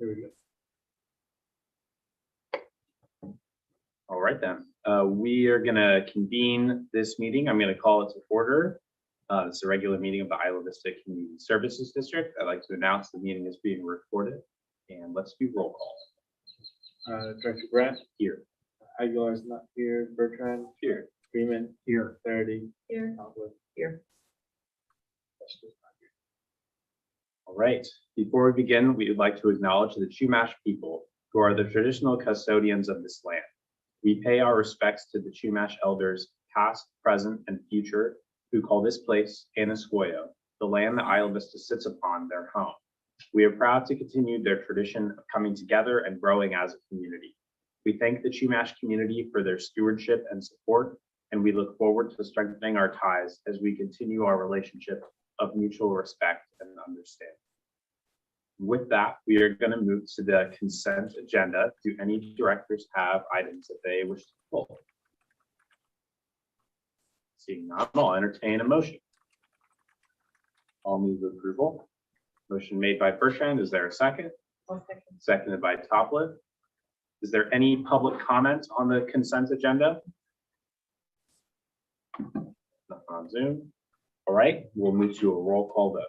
Here we go. All right then. We are going to convene this meeting. I'm going to call it to order. It's a regular meeting of the Isla Vista Community Services District. I'd like to announce the meeting is being recorded, and let's do roll call. Director Grant Here. Aguilar is not here. Bertrand Here. Freeman here. Faraday Here. Outwood Here. All right. Before we begin, we would like to acknowledge the Chumash people, who are the traditional custodians of this land. We pay our respects to the Chumash elders, past, present, and future, who call this place Anascoyo, the land that Isla Vista sits upon, their home. We are proud to continue their tradition of coming together and growing as a community. We thank the Chumash community for their stewardship and support, and we look forward to strengthening our ties as we continue our relationship of mutual respect and understanding. With that, we are going to move to the consent agenda. Do any directors have items that they wish to pull? Seeing none, I'll entertain a motion. I'll move approval. Motion made by Bertrand. Is there a second? Seconded by Topliff. Is there any public comment on the consent agenda? Nothing on Zoom. All right, we'll move to a roll call vote.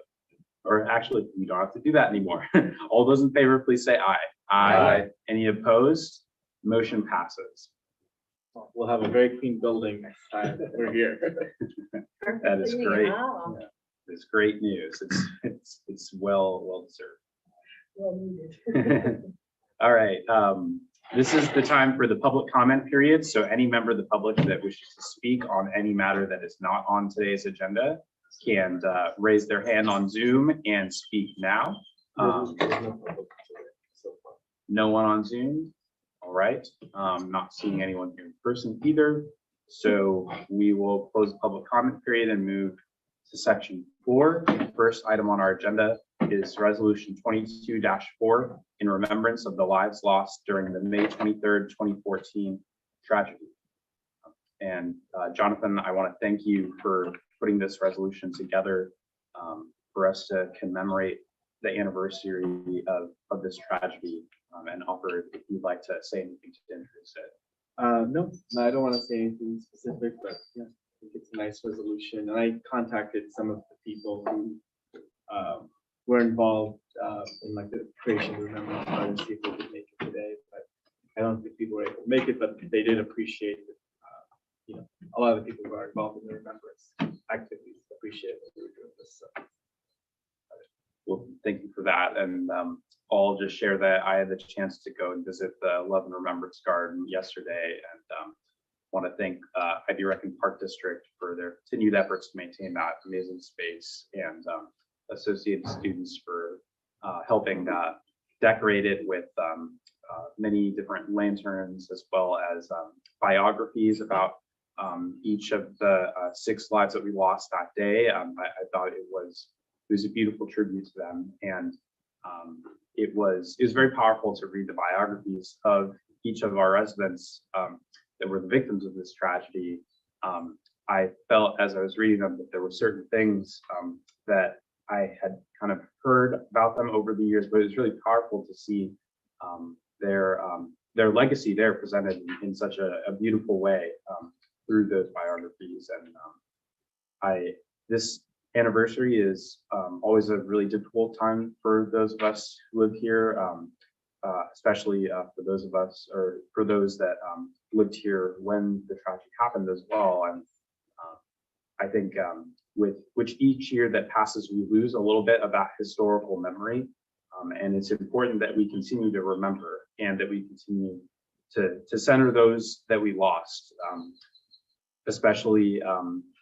Or actually, we don't have to do that anymore. All those in favor, please say aye. Aye. Any opposed? Motion passes. We'll have a very clean building next time that we're here. That is great. It's great news. It's well deserved. Well needed. All right. This is the time for the public comment period. So any member of the public that wishes to speak on any matter that is not on today's agenda can raise their hand on Zoom and speak now. No one on Zoom. All right. Not seeing anyone here in person either. So we will close the public comment period and move to section 4. The first item on our agenda is resolution 22-4 in remembrance of the lives lost during the May 23rd, 2014 tragedy. And Jonathan, I want to thank you for putting this resolution together for us to commemorate the anniversary of this tragedy, and offer if you'd like to say anything to introduce it. No, I don't want to say anything specific, but yeah, I think it's a nice resolution. And I contacted some of the people who were involved in like the creation of the Remembrance Card to see if they could make it today. But I don't think people were able to make it, but they did appreciate it. A lot of the people who are involved in the remembrance activities appreciate that we were doing this. So. Well, thank you for that. And I'll just share that I had the chance to go and visit the Love and Remembrance Garden yesterday, and want to thank Ivy Recon Park District for their continued efforts to maintain that amazing space, and Associated Students for helping decorate it with many different lanterns, as well as biographies about each of the 6 lives that we lost that day. I thought it was a beautiful tribute to them, and it was very powerful to read the biographies of each of our residents that were the victims of this tragedy. I felt as I was reading them that there were certain things that I had kind of heard about them over the years, but it was really powerful to see their legacy there presented in such a beautiful way through those biographies. And this anniversary is always a really difficult time for those of us who live here, especially for those of us, or for those that lived here when the tragedy happened as well. And I think with each year that passes, we lose a little bit of that historical memory. And it's important that we continue to remember, and that we continue to center those that we lost, especially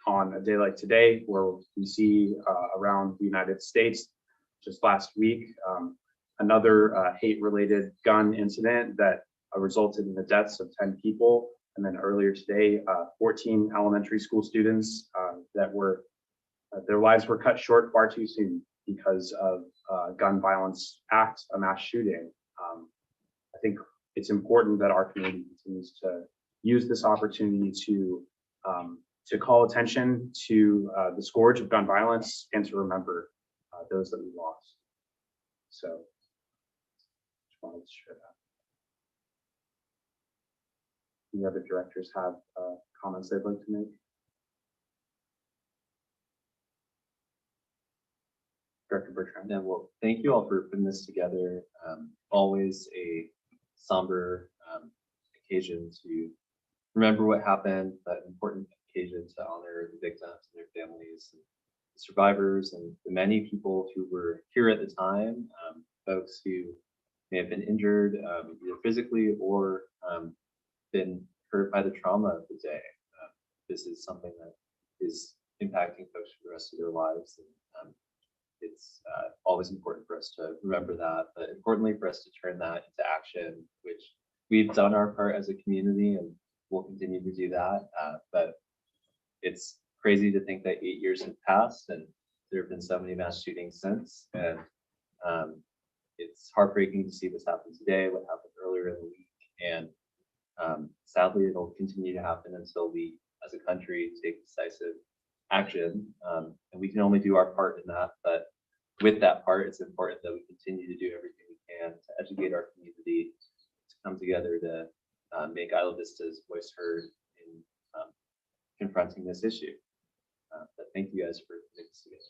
on a day like today, where we see around the United States, just last week, another hate-related gun incident that resulted in the deaths of 10 people. And then earlier today, 14 elementary school students that were, their lives were cut short far too soon because of gun violence act, a mass shooting. I think it's important that our community continues to use this opportunity to call attention to the scourge of gun violence, and to remember those that we lost. So wanted to share that. Any other directors have comments they'd like to make? Director Bertrand. Yeah, well, thank you all for putting this together. Always a somber occasion to remember what happened, but important occasion to honor the victims and their families and the survivors and the many people who were here at the time, folks who may have been injured either physically or been hurt by the trauma of the day. This is something that is impacting folks for the rest of their lives. And, it's always important for us to remember that, but importantly for us to turn that into action, which we've done our part as a community and we'll continue to do that. But it's crazy to think that 8 years have passed and there have been so many mass shootings since. And it's heartbreaking to see what's happened today, what happened earlier in the week. And sadly, it'll continue to happen until we as a country take decisive action. And we can only do our part in that. But with that part, it's important that we continue to do everything we can to educate our community, to come together to make Isla Vista's voice heard in confronting this issue. But thank you guys for putting this together.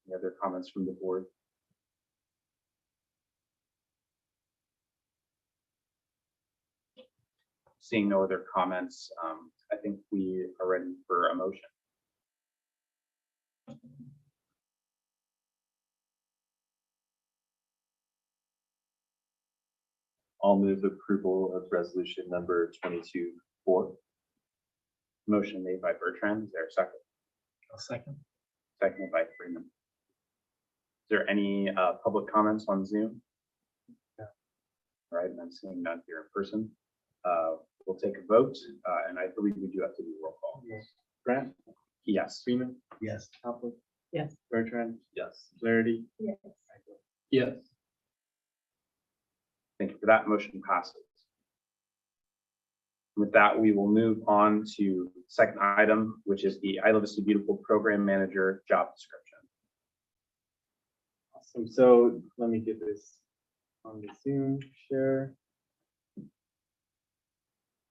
Any other comments from the board? Seeing no other comments, I think we are ready for a motion. I'll move approval of resolution number 22-4. Motion made by Bertrand. Is there a second? A second. Seconded by Freeman. Is there any public comments on Zoom? Yeah. All right, and I'm seeing none here in person. We'll take a vote, and I believe we do have to do a roll call. Grant, Yes. Freeman. Yes. Hopper, Yes. Bertrand, Yes. Flaherty. Yes. Yes. Thank you for that. Motion passes. With that, we will move on to the second item, which is the Isla Vista Beautiful Program Manager job description. Awesome. So let me get this on the Zoom share.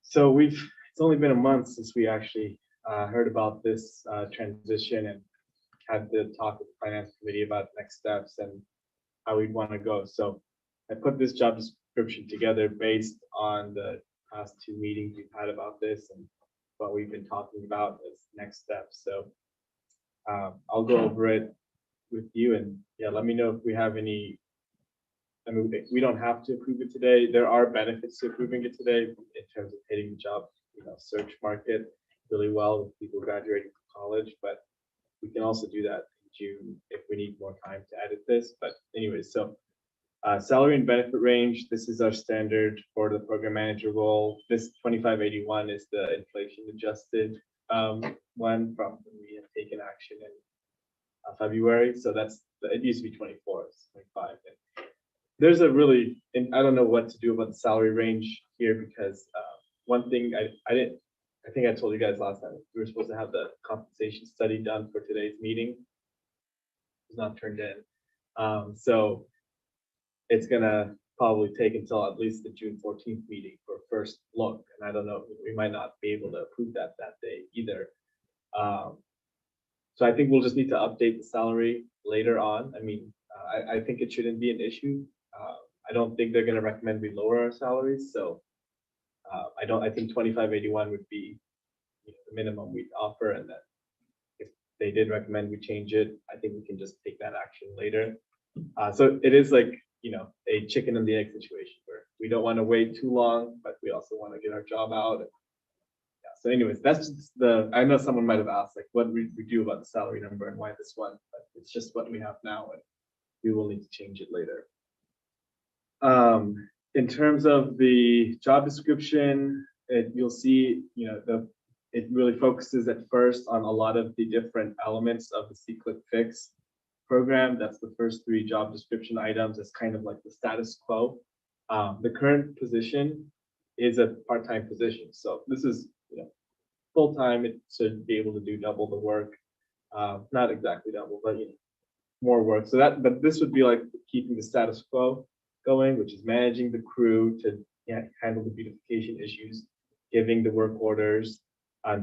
So it's only been a month since we actually heard about this transition and had the talk with the finance committee about next steps and how we'd want to go. So I put this job description together based on the past 2 meetings we've had about this and what we've been talking about as next steps. So I'll go over it with you and yeah, let me know if we have any. I mean, we don't have to approve it today. There are benefits to approving it today in terms of hitting the job, search market really well with people graduating from college. But we can also do that in June if we need more time to edit this. But anyways, so salary and benefit range. This is our standard for the program manager role. This 2581 is the inflation adjusted one from when we have taken action in February. So it used to be 24, it's 25. And there's a really, and I don't know what to do about the salary range here because one thing I think I told you guys last time, we were supposed to have the compensation study done for today's meeting. It's not turned in. So it's gonna probably take until at least the June 14th meeting for first look. And I don't know, we might not be able to approve that day either. So I think we'll just need to update the salary later on. I mean, I think it shouldn't be an issue. I don't think they're going to recommend we lower our salaries. So I think 2581 would be the minimum we'd offer. And then if they did recommend we change it, I think we can just take that action later. So it is like, a chicken and the egg situation where we don't want to wait too long, but we also want to get our job out. Yeah, so anyways, that's just I know someone might have asked like what we do about the salary number and why this one, but it's just what we have now and we will need to change it later. In terms of the job description, you'll see, it really focuses at first on a lot of the different elements of the C-Click Fix program. That's the first 3 job description items. It's kind of like the status quo. The current position is a part-time position. So this is, full-time. It should be able to do double the work. Not exactly double, but more work. So but this would be like keeping the status quo going, which is managing the crew to handle the beautification issues, giving the work orders,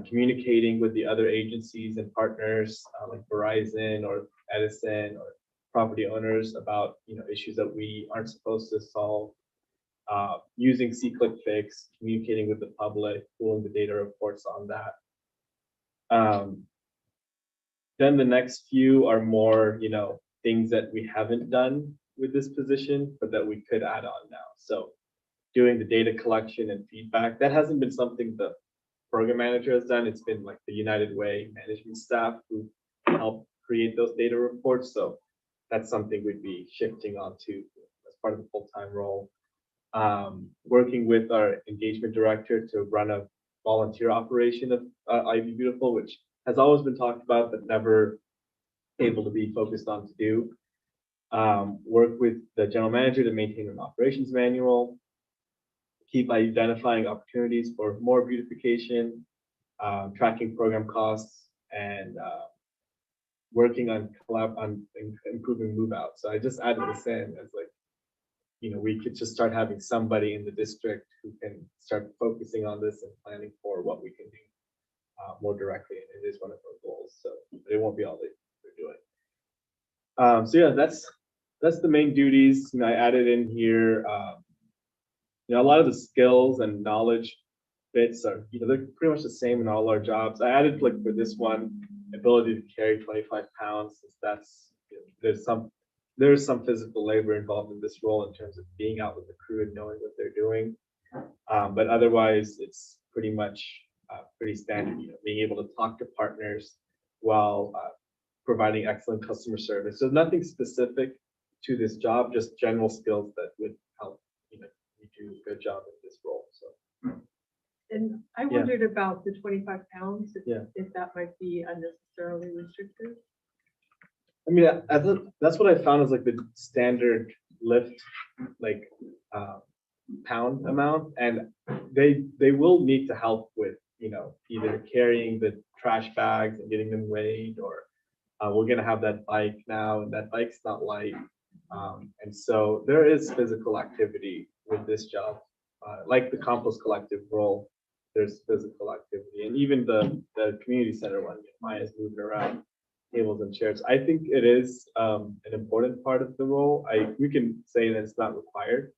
communicating with the other agencies and partners like Verizon or Edison or property owners about issues that we aren't supposed to solve, using C-Click-Fix, communicating with the public, pulling the data reports on that. Then the next few are more, things that we haven't done with this position, but that we could add on now. So doing the data collection and feedback, that hasn't been something the program manager has done. It's been like the United Way management staff who helped create those data reports. So that's something we'd be shifting onto as part of the full-time role. Working with our engagement director to run a volunteer operation of Ivy Beautiful, which has always been talked about, but never able to be focused on to do. Work with the general manager to maintain an operations manual, keep identifying opportunities for more beautification, tracking program costs, and working on improving move out. So I just added this in as like, we could just start having somebody in the district who can start focusing on this and planning for what we can do more directly. And it is one of our goals, so it won't be all they're doing. So yeah, that's the main duties. I added in here, a lot of the skills and knowledge bits are, they're pretty much the same in all our jobs. I added like for this one, ability to carry 25 pounds, since that's, there's some physical labor involved in this role in terms of being out with the crew and knowing what they're doing. But otherwise, it's pretty much pretty standard, being able to talk to partners while providing excellent customer service. So nothing specific to this job, just general skills that would help, you do a good job in this role. So. And I wondered about the 25 pounds, if that might be unnecessarily restrictive. I mean, that's what I found is like the standard lift, like pound amount, and they will need to help with, either carrying the trash bags and getting them weighed, or we're gonna have that bike now, and that bike's not light, and so there is physical activity with this job, like the compost collective role. There's physical activity, and even the community center one, Maya's moving around tables and chairs. I think it is an important part of the role. We can say that it's not required.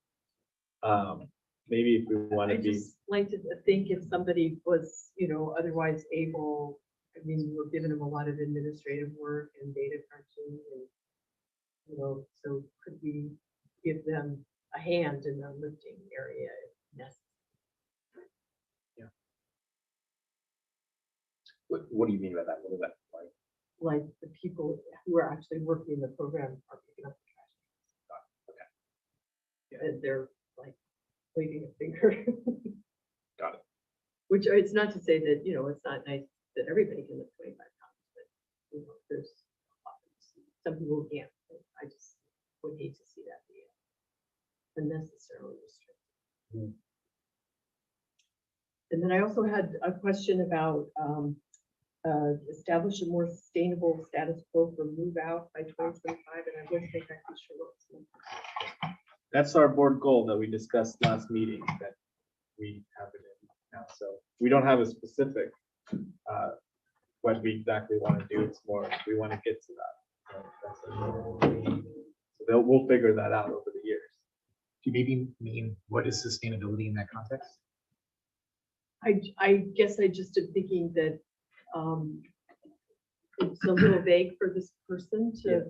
Maybe if we want to be. I just like to think if somebody was, otherwise able. I mean, we're giving them a lot of administrative work and data crunching, and so could we give them a hand in the lifting area if necessary? What do you mean by that? What is that like? Like the people who are actually working in the program are picking up the trash. Okay. Yeah. And they're like waving a finger. Got it. Which it's not to say that, it's not nice that everybody can lift 25 pounds, but there's some people who can't. I just would hate to see that be unnecessarily restricted. And then I also had a question about establish a more sustainable status quo for move out by 2025, and I wish they actually sure. That's our board goal that we discussed last meeting, that we have it in now. So we don't have a specific what we exactly want to do. It's more we want to get to that. So we'll figure that out over the years. Do you maybe mean what is sustainability in that context? I guess I just am thinking that it's a little vague for this person to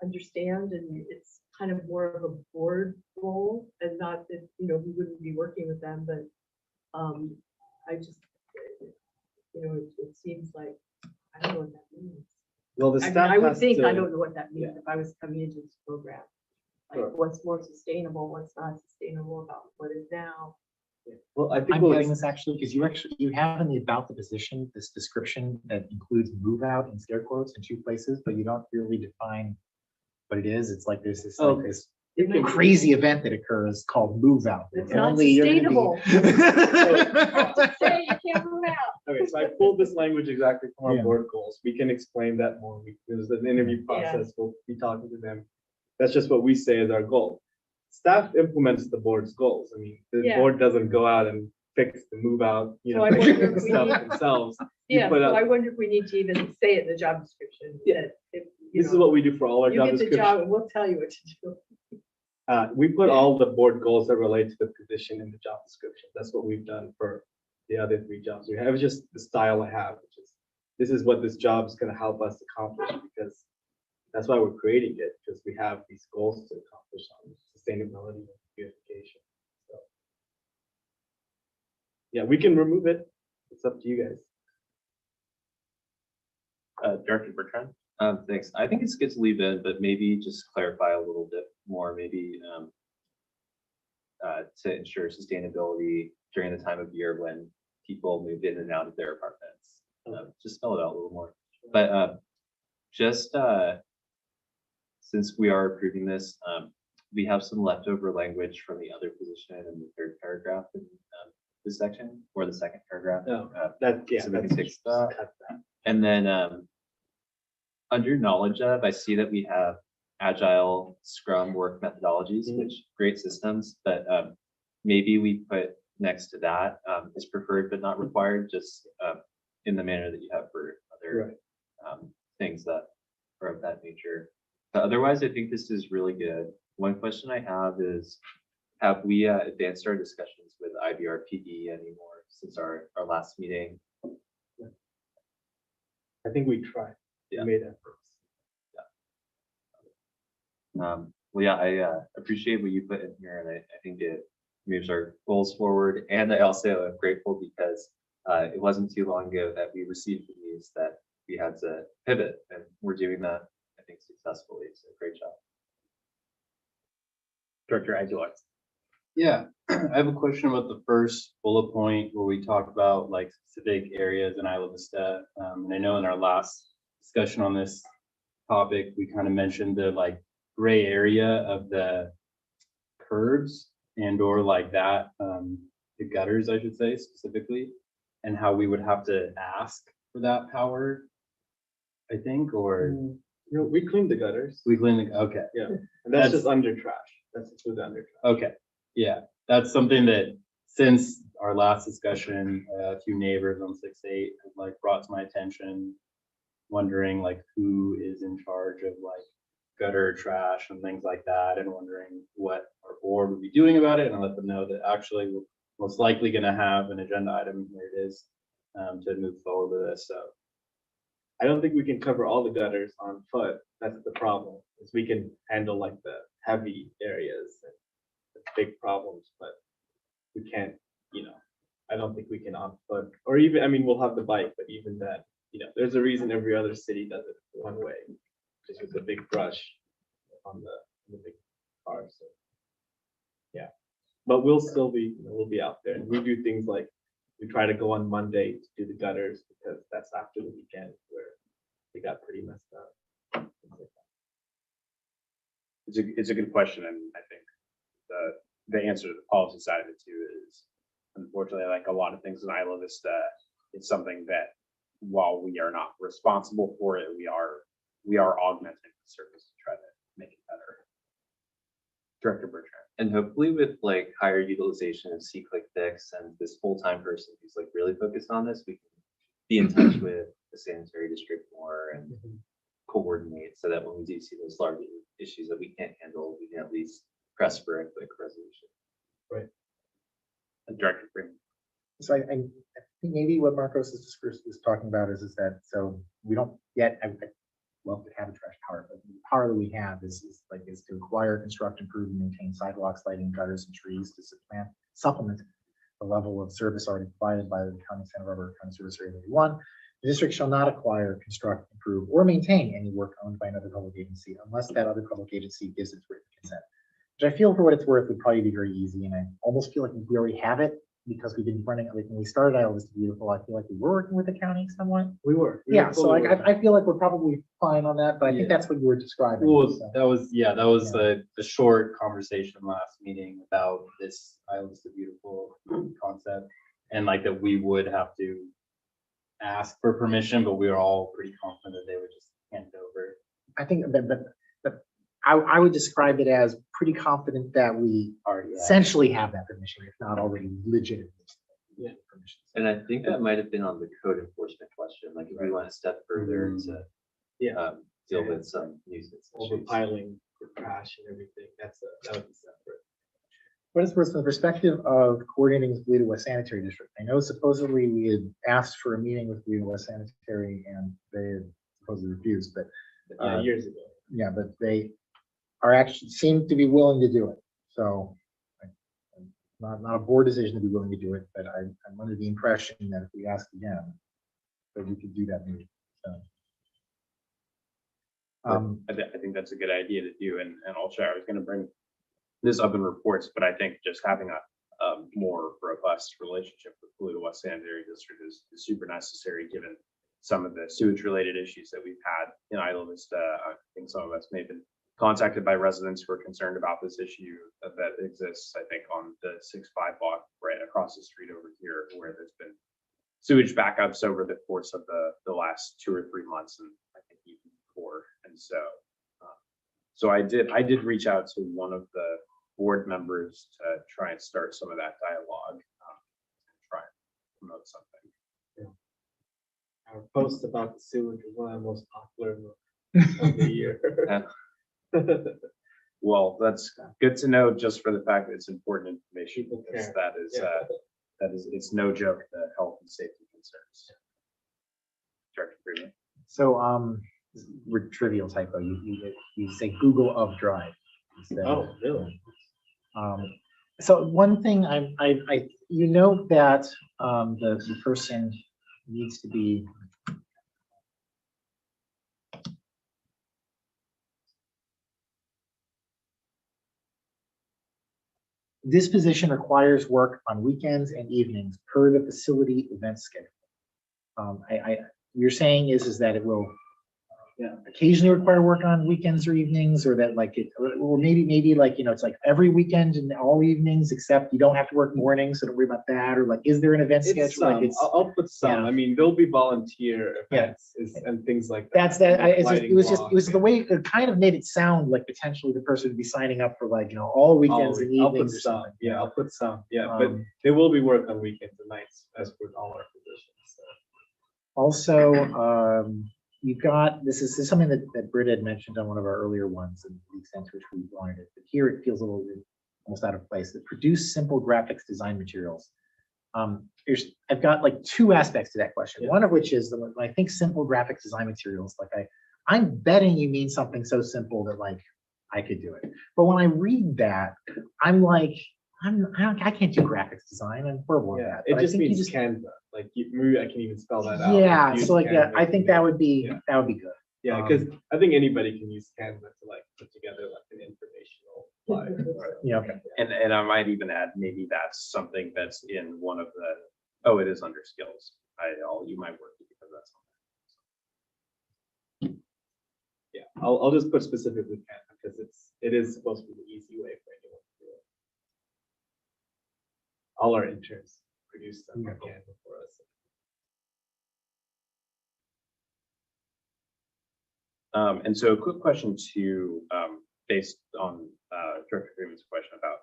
understand, and it's kind of more of a board role, and not that we wouldn't be working with them, but I just it seems like I don't know what that means. Well, the staff I would has think to, I don't know what that means if I was coming into this program. Like what's more sustainable, what's not sustainable about what is now. Well, I think I'm getting this actually because you have in the about the position this description that includes move out and scare quotes in 2 places, but you don't really define what it is. It's like there's this crazy event that occurs called move out. It's not sustainable. You're I have to say, can't move out. Okay, so I pulled this language exactly from our Yeah. board goals. We can explain that more. There's an interview Yeah. process. We'll be talking to them. That's just what we say is our goal. Staff implements the board's goals. I mean, the Yeah. board doesn't go out and fix the move out, So I wonder if we stuff need- themselves. You Yeah, put so out- I wonder if we need to even say it in the job description. Yeah. That if, you This is know, what we do for all our you job get the job descriptions. and we'll tell you what to do. We put all the board goals that relate to the position in the job description. That's what we've done for the other 3 jobs we have. It's just the style I have, which is, this is what this job is gonna help us accomplish, because that's why we're creating it, because we have these goals to accomplish on sustainability and beautification. So, yeah, we can remove it. It's up to you guys. Director Bertrand? Thanks. I think it's good to leave in, but maybe just clarify a little bit more, maybe to ensure sustainability during the time of year when people move in and out of their apartments. Just spell it out a little more. But just since we are approving this, we have some leftover language from the other position in the 3rd paragraph in this section, or the 2nd paragraph. No, that, yeah. So we can that's- fix that. cut that. And then under knowledge of, I see that we have agile Scrum work methodologies, Mhm. which great systems, but maybe we put next to that is preferred but not required, just in the manner that you have for other things that are of that nature. But otherwise, I think this is really good. One question I have is, have we advanced our discussions with IVRPE anymore since our last meeting? I think we tried. We Yeah. made efforts. Well, yeah, I appreciate what you put in here, and I think it moves our goals forward. And I also am grateful because it wasn't too long ago that we received the news that we had to pivot, and we're doing that, I think, successfully. So great job. Director Aguilar? Yeah, I have a question about the first bullet point where we talk about like specific areas in Isla Vista. And I know in our last discussion on this topic, we kind of mentioned the like gray area of the curbs and or like that, the gutters, I should say specifically, and how we would have to ask for that power, I think, or You know, we cleaned the gutters, we clean the, okay. and that's That's- just under trash. That's included under trash. Okay, yeah, that's something that since our last discussion, a few neighbors on 6-8 have like brought to my attention, wondering like who is in charge of like gutter trash and things like that, and wondering what our board would be doing about it, and I let them know that actually we're most likely gonna have an agenda item, here it is, to move forward with this, so. I don't think we can cover all the gutters on foot. That's the problem, is we can handle like the heavy areas and the big problems, but we can't, I don't think we can on foot, or even, I mean, we'll have the bike, but even that, there's a reason every other city does it one way, just with the big brush on the big car, so. Yeah, but we'll still be, we'll be out there, and we do things like, we try to go on Monday to do the gutters, because that's after the weekend where they got pretty messed up. It's a good question, and I think the answer to the policy side of it too is, unfortunately, like a lot of things in Isla Vista, it's something that while we are not responsible for it, we are augmenting the service to try to make it better. Director Bertrand? And hopefully with like higher utilization of C-Click Fix and this full-time person who's like really focused on this, we can be in touch with the sanitary district more and coordinate so that when we do see those large issues that we can't handle, we can at least press for a quick resolution. And Director Freeman? So I think maybe what Marcos is talking about is that, so we don't yet, I love to have a trash power, but the power that we have is to acquire, construct, improve, and maintain sidewalks, lighting, gutters, and trees to supplement the level of service already provided by the County of Santa Barbara County Service Area 1. The district shall not acquire, construct, improve, or maintain any work owned by another public agency unless that other public agency gives its written consent. Which I feel, for what it's worth, would probably be very easy, and I almost feel like we already have it because we've been running, like when we started Isla Vista Beautiful, I feel like we were working with the county somewhat. We were. Yeah, so like I feel like we're probably fine on that, but I think Yeah. that's what you were describing. Well, so. that was the short conversation last meeting about this Isla Vista Beautiful concept. And like that we would have to ask for permission, but we were all pretty confident that they would just hand it over. I think but I would describe it as pretty confident that we Already. essentially have that permission, if not already legitimately. Yeah. Permission. And I think that might have been on the code enforcement question, like if we went a step further to Yeah. deal with some nuisance issues. Overpiling for trash and everything, that would be separate. What is from the perspective of coordinating with Toledo West Sanitary District? I know supposedly we had asked for a meeting with Toledo West Sanitary and they had supposedly refused, but Yeah, years ago. yeah, but they are actually seem to be willing to do it. So not a board decision to be willing to do it, but I'm under the impression that if we ask again, that we could do that meeting. So, I think that's a good idea to do, and I'll share. I was going to bring this up in reports, but I think just having a more robust relationship with Toledo West Sanitary District is super necessary, given some of the sewage related issues that we've had in Isla Vista. I think some of us may have been contacted by residents who are concerned about this issue that exists, I think, on the 6-5 block right across the street over here, where there's been sewage backups over the course of the last 2 or 3 months, and I think even before. And so, so I did reach out to one of the board members to try and start some of that dialogue, and try and promote something. Our post about the sewage was one of the most popular of the year. Well, that's good to know, just for the fact that it's important information, People because care. that is, it's no joke, the health and safety concerns. Director Freeman. so trivial typo. You say Google of Drive instead. Oh, really? So one thing I you note that the person needs to be this position requires work on weekends and evenings per the facility event schedule. You're saying is that it will occasionally require work on weekends or evenings, or that like it, or maybe like, you know, it's like every weekend and all evenings, except you don't have to work mornings, so don't worry about that, or like, is there an event It's schedule? Like some, it's, I'll put some, yeah. I mean, there'll be volunteer Yeah. events and things like that. that's that, like it lighting was walks the way it kind of made it sound like potentially the person would be signing up for like, you know, all weekends and I'll put evenings or some, something. yeah, I'll put some, yeah, but Um, there will be work on weekends and nights as with all our positions, so. Also, you've got, this is something that Britt had mentioned on one of our earlier ones, and the extent to which we wanted it, but here it feels a little bit almost out of place. That produce simple graphics design materials. I've got like 2 aspects to that question. Yeah. One of which is that when I think simple graphics design materials, like I'm betting you mean something so simple that like I could do it. But when I read that, I'm like, I can't do graphics design. I'm horrible at Yeah, that. it But I just think you means Canva, like maybe I can even spell that out. yeah, Use so like Canva I to think make- that would be yeah. good. Yeah, because I think anybody can use Canva to like put together like an informational slide. Yeah, okay. And I might even add, maybe that's something that's in one of the, oh, it is under skills. You might work because that's. Yeah, I'll just put specifically Canva because it is supposed to be the easy way for anyone to do it. All our interns produce stuff on Canva for us. And so a quick question to, based on Director Freeman's question about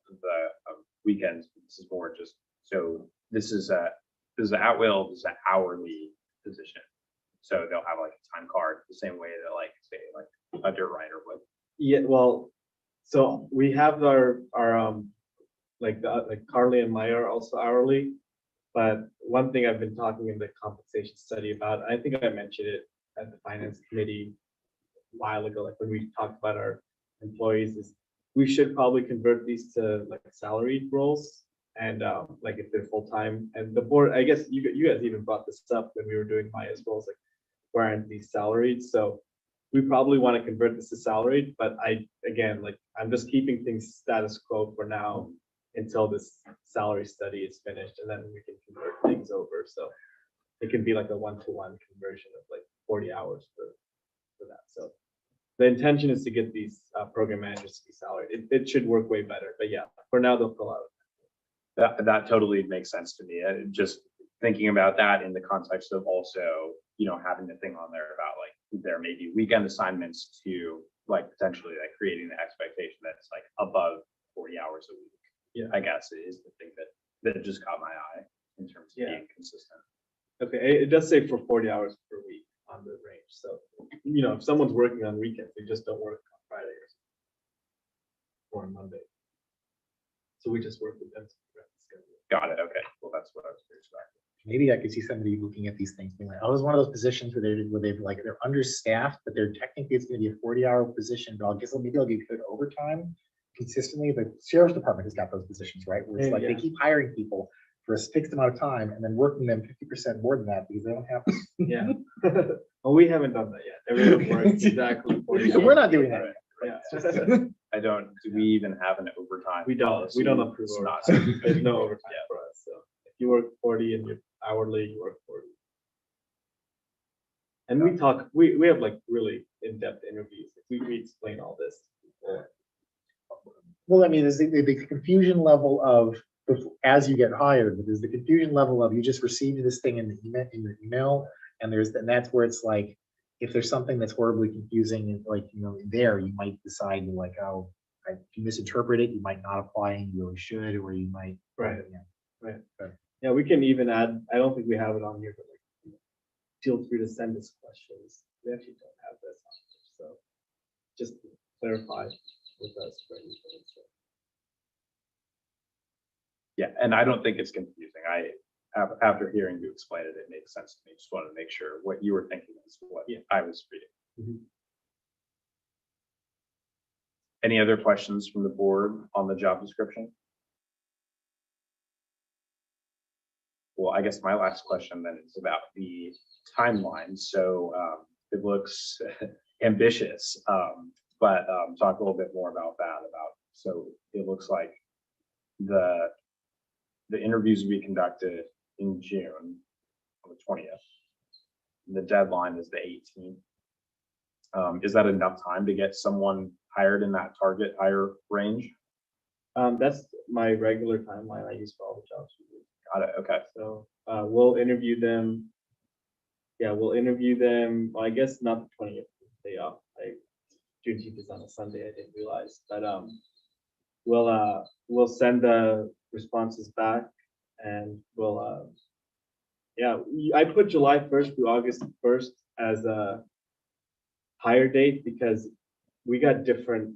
the weekends. This is more just, so this is at will, this is an hourly position. So they'll have like a time card the same way that like, say, like a dirt rider would. Yeah, well, so we have our like Carly and Maya are also hourly. But one thing I've been talking in the compensation study about, I think I mentioned it at the finance committee a while ago, like when we talked about our employees, is we should probably convert these to like salaried roles, and like if they're full-time. And the board, I guess you guys even brought this up when we were doing Maya's roles, like why aren't these salaried? So we probably want to convert this to salaried, but again, like I'm just keeping things status quo for now until this salary study is finished, and then we can convert things over. So it can be like a 1-to-1 conversion of like 40 hours for that. So the intention is to get these program managers to be salaried. It should work way better, but yeah, for now they'll fill out. That totally makes sense to me. Just thinking about that in the context of also, having the thing on there about like, there may be weekend assignments to like potentially like creating the expectation that's like above 40 hours a week. Yeah. I guess is the thing that just caught my eye in terms of being consistent. Okay, it does say for 40 hours per week on the range. So, if someone's working on weekends, they just don't work on Friday or on Monday. So we just work with them. Got it. Okay. Well, that's what I was curious about. Maybe I could see somebody looking at these things being like, oh, it's one of those positions where they've like, they're understaffed, but they're technically it's gonna be a 40-hour position, but maybe I'll get good overtime consistently. The sheriff's department has got those positions, right? Where it's like they keep hiring people for a fixed amount of time and then working them 50% more than that because they don't have. Yeah. Well, we haven't done that yet. Everyone works exactly 40 We're hours. not doing that. Yeah. Do we even have an overtime? We don't policy? approve It's overtime. not. There's no overtime for us. So if you work 40 and you're hourly, you work 40. And we have like really in-depth interviews. We explain all this. Well, I mean, there's the confusion level of as you get hired, but there's the confusion level of you just received this thing in your email, and that's where it's like, if there's something that's horribly confusing, and like, there, you might decide to like, oh, if you misinterpret it, you might not apply and you really should, or you might. Right. Yeah. Right. Okay. Yeah, we can even add, I don't think we have it on here, but like, feel free to send us questions. We actually don't have this on here, so just clarify with us for anything. So. Yeah, and I don't think it's confusing. After hearing you explain it, it makes sense to me. Just wanted to make sure what you were thinking is what I was reading. Mhm. Any other questions from the board on the job description? Well, I guess my last question then is about the timeline. So it looks ambitious, but talk a little bit more about that. So it looks like the interviews will be conducted in June on the 20th. The deadline is the 18th. Is that enough time to get someone hired in that target hire range? That's my regular timeline I use for all the jobs. Got it. Okay. So we'll interview them. Yeah, we'll interview them. Well, I guess not the 20th day off. Juneteenth is on a Sunday. I didn't realize, but we'll send the responses back, and we'll I put July 1st through August 1st as a hire date because we got different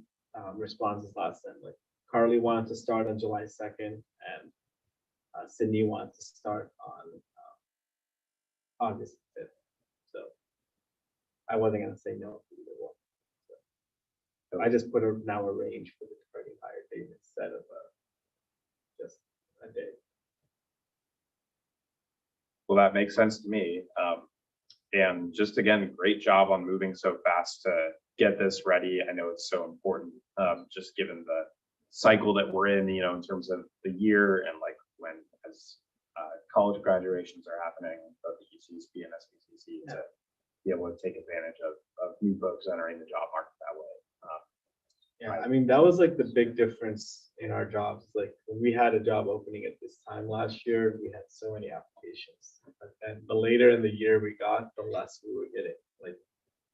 responses last time. Like Carly wanted to start on July 2nd, and Sydney wanted to start on August 5th. So I wasn't gonna say no to either one. So I just put now a range for the departing hire date instead of just a day. Well, that makes sense to me. And just again, great job on moving so fast to get this ready. I know it's so important, just given the cycle that we're in, in terms of the year and like when as college graduations are happening, both the UCSB and SVCC to be able to take advantage of new folks entering the job market that way. Yeah, I mean, that was like the big difference in our jobs. Like when we had a job opening at this time last year, we had so many applications. And the later in the year we got, the less we were getting. Like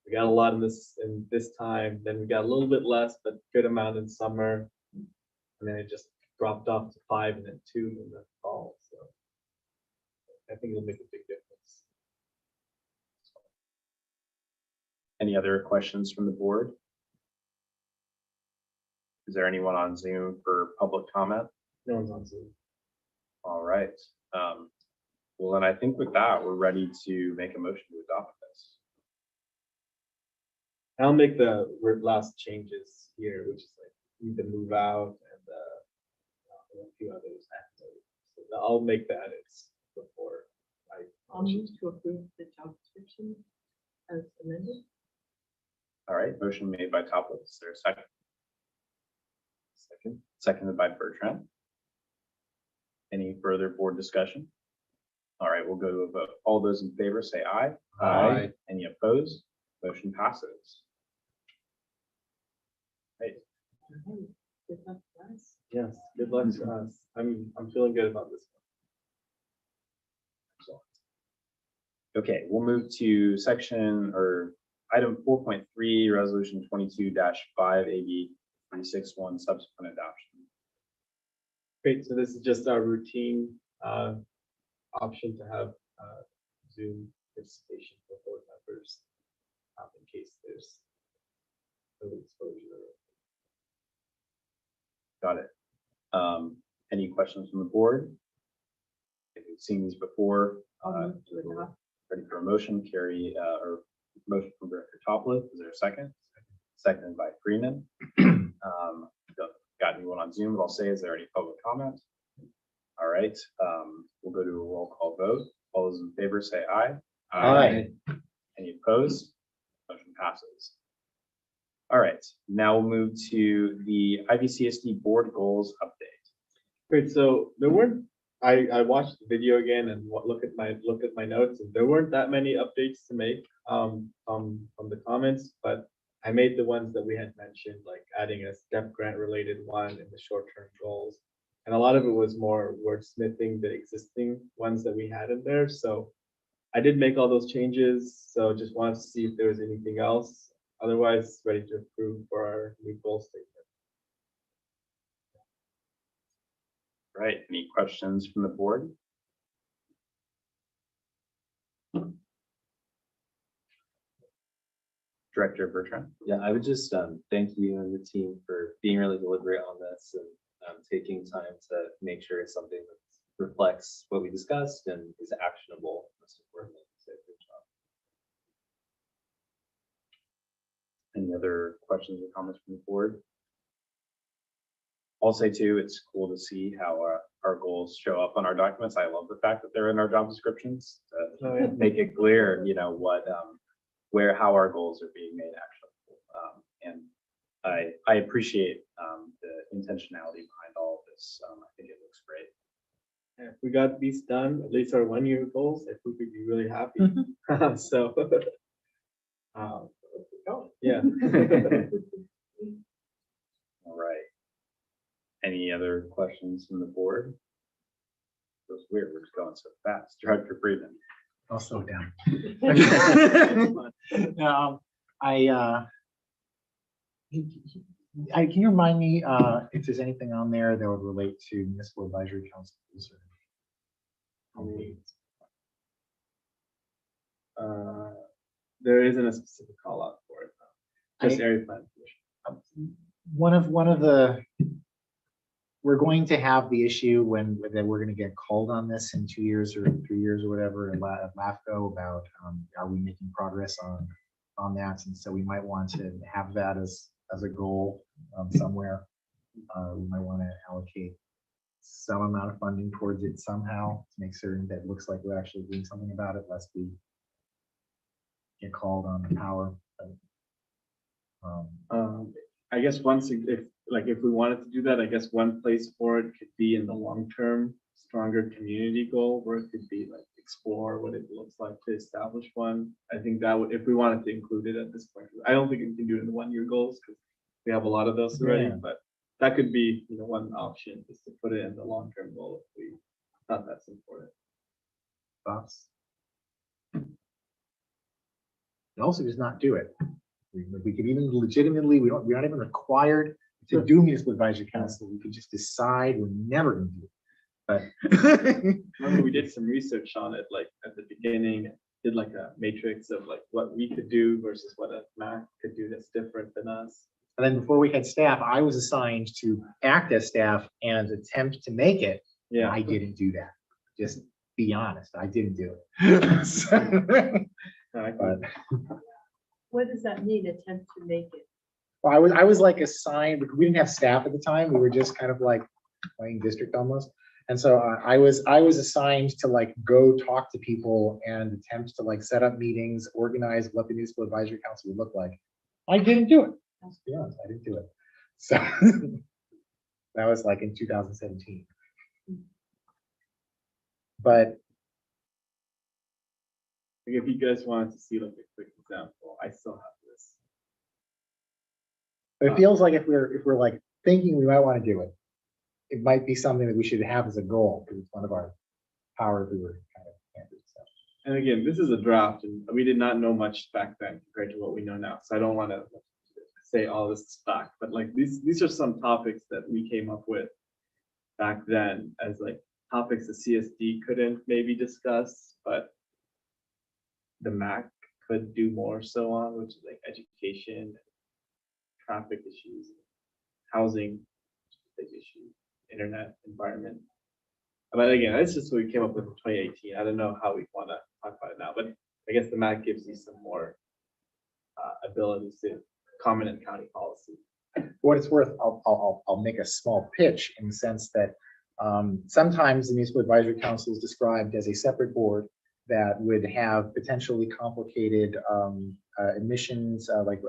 we got a lot in this time, then we got a little bit less, but good amount in summer. And then it just dropped off to 5 and then 2 in the fall. So I think it'll make a big difference. Any other questions from the board? Is there anyone on Zoom for public comment? No one's on Zoom. All right. Well, then I think with that, we're ready to make a motion to adopt this. I'll make the last changes here, which is like you can move out and a few others. So I'll make the edits before I'll move to approve the job description as amended. All right, motion made by Topless. Is there a second? Seconded by Bertrand. Any further board discussion? All right, we'll go to a vote. All those in favor say aye. Aye. Any opposed? Motion passes. Right. Good luck, guys. Yes, good luck to us. I'm feeling good about this Okay, we'll move to section or item 4.3, resolution 22-5 AB 361 subsequent adoption. Great, so this is just our routine option to have Zoom participation for board members in case there's no exposure. Got it. Any questions from the board? If you've seen these before, I'll move to adopt. ready for a motion, Carrie, or motion from Director Topliff. Is there a second? Seconded by Freeman. Got anyone on Zoom? But I'll say, is there any public comment? All right, we'll go to a roll call vote. All those in favor say aye. Aye. Any opposed? Motion passes. All right, now we'll move to the IVCSD board goals update. Great, so there weren't, I watched the video again and looked at my notes, and there weren't that many updates to make from the comments, but I made the ones that we had mentioned, like adding a STEP grant related one in the short-term goals. And a lot of it was more wordsmithing the existing ones that we had in there. So I did make all those changes. So just wanted to see if there was anything else. Otherwise, ready to approve for our new goal statement. Right, any questions from the board? Director Bertrand. Yeah, I would just thank you and the team for being really deliberate on this and taking time to make sure it's something that reflects what we discussed and is actionable. Most importantly, so good job. Any other questions or comments from the board? I'll say too, it's cool to see how our goals show up on our documents. I love the fact that they're in our job descriptions to make it clear, you know, what, how our goals are being made actionable. And I appreciate the intentionality behind all of this. I think it looks great. Yeah, if we got these done, at least our 1-year goals, I think we'd be really happy. So, yeah. All right. Any other questions from the board? Feels weird, we're just going so fast. Director Freeman. I'll slow down. Can you remind me if there's anything on there that would relate to municipal advisory councils? There isn't a specific call out for it. Just area plan commission. One of the, we're going to have the issue that we're going to get called on this in 2 years or 3 years or whatever at LAFCO about are we making progress on that, and so we might want to have that as a goal somewhere. We might want to allocate some amount of funding towards it somehow to make certain that it looks like we're actually doing something about it, lest we get called on the power. I guess if we wanted to do that, I guess one place for it could be in the long-term stronger community goal, where it could be like explore what it looks like to establish one. I think that would, if we wanted to include it at this point, I don't think we can do it in the 1-year goals because we have a lot of those already, Yeah. but that could be, one option is to put it in the long-term goal if we thought that's important. Thoughts? And also just not do it. We could even legitimately, we're not even required to do municipal advisory council. We could just decide we're never going to do it. But Remember, we did some research on it, like at the beginning, did like a matrix of like what we could do versus what a MAC could do that's different than us. and then before we had staff, I was assigned to act as staff and attempt to make it. Yeah. I didn't do that. Just be honest, I didn't do it. But What does that mean, attempt to make it? well, I was like assigned, we didn't have staff at the time. We were just kind of like playing district almost. And so I was assigned to like go talk to people and attempt to like set up meetings, organize what the municipal advisory council would look like. I didn't do it. Let's be honest, I didn't do it. So that was like in 2017. But Like if you guys wanted to see like a quick example, I still have this. it feels like if we're like thinking we might want to do it, it might be something that we should have as a goal, because it's one of our powers we were kind of handed, so. And again, this is a draft and we did not know much back then compared to what we know now. So I don't want to say all this is fact, but like these are some topics that we came up with back then as like topics the CSD couldn't maybe discuss, but the MAC could do more so on, which is like education, traffic issues, housing, which is a big issue, internet, environment. But again, that's just what we came up with in 2018. I don't know how we want to talk about it now, but I guess the MAC gives you some more abilities to comment in county policy. For what it's worth, I'll make a small pitch in the sense that sometimes the Municipal Advisory Council is described as a separate board that would have potentially complicated admissions, like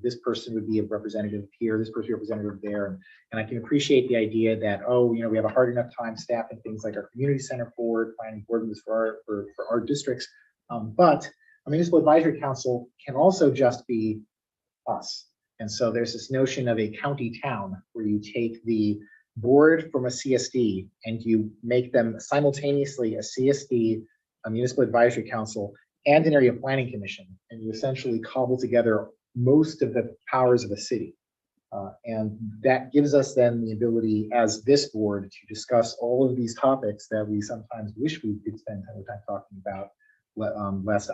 this person would be a representative here, this person representative there. And I can appreciate the idea that, oh, we have a hard enough time staffing things like our community center board, planning board members for our districts. But a Municipal Advisory Council can also just be us. And so there's this notion of a county town where you take the board from a CSD and you make them simultaneously a CSD, a Municipal Advisory Council, and an area planning commission. And you essentially cobble together most of the powers of a city. And that gives us then the ability as this board to discuss all of these topics that we sometimes wish we could spend time talking about, lest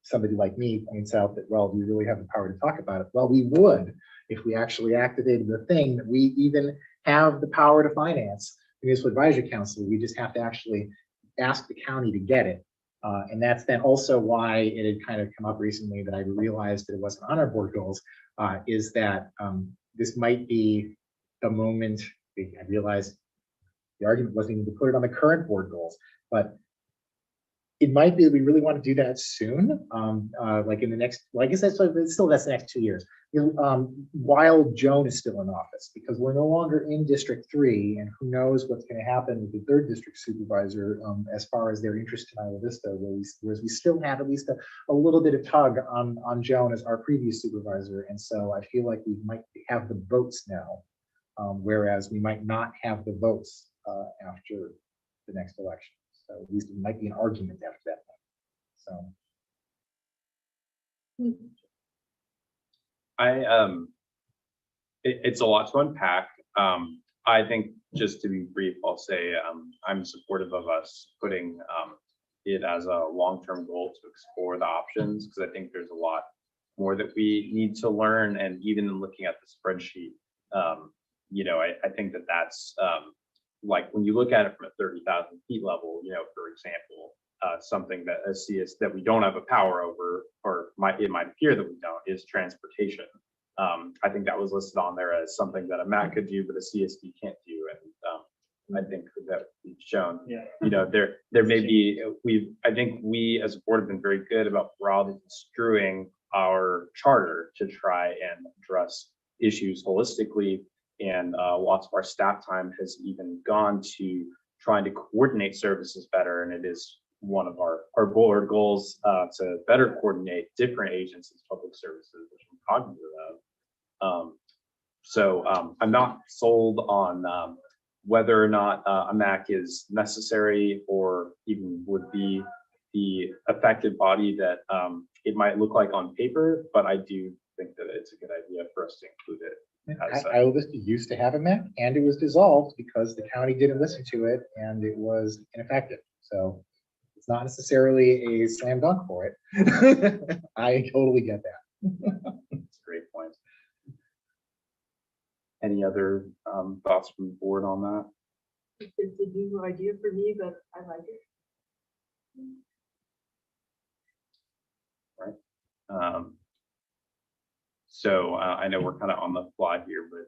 somebody like me points out that, well, we really have the power to talk about it. Well, we would if we actually activated the thing that we even have the power to finance the Municipal Advisory Council. We just have to actually ask the county to get it. And that's then also why it had kind of come up recently that I realized that it wasn't on our board goals, is that this might be the moment. I realized the argument wasn't even to put it on the current board goals, but it might be that we really want to do that soon, like in the next, well, I guess that's the next 2 years, while Joan is still in office, because we're no longer in District 3, and who knows what's going to happen with the 3rd district supervisor as far as their interest in Isla Vista, whereas we still have at least a little bit of tug on Joan as our previous supervisor, and so I feel like we might have the votes now, whereas we might not have the votes after the next election. So at least it might be an argument after that point. So. It's a lot to unpack. I think just to be brief, I'll say I'm supportive of us putting it as a long-term goal to explore the options, because I think there's a lot more that we need to learn. And even in looking at the spreadsheet, I think that's like when you look at it from a 30,000 feet level, for example, something that that we don't have a power over, or it might appear that we don't, is transportation. I think that was listed on there as something that a MAC could do, but a CSD can't do. And I think that we've shown, there may be, I think we as a board have been very good about broadly construing our charter to try and address issues holistically. And lots of our staff time has even gone to trying to coordinate services better. And it is one of our board goals to better coordinate different agencies, public services, which I'm cognizant of. So I'm not sold on whether or not a MAC is necessary or even would be the effective body that it might look like on paper, but I do think that it's a good idea for us to include it. Isla Vista used to have a MAC, and it was dissolved because the county didn't listen to it, and it was ineffective. So it's not necessarily a slam dunk for it. I totally get that. That's a great point. Any other thoughts from the board on that? It's a new idea for me, but I like it. Right. So I know we're kind of on the fly here, but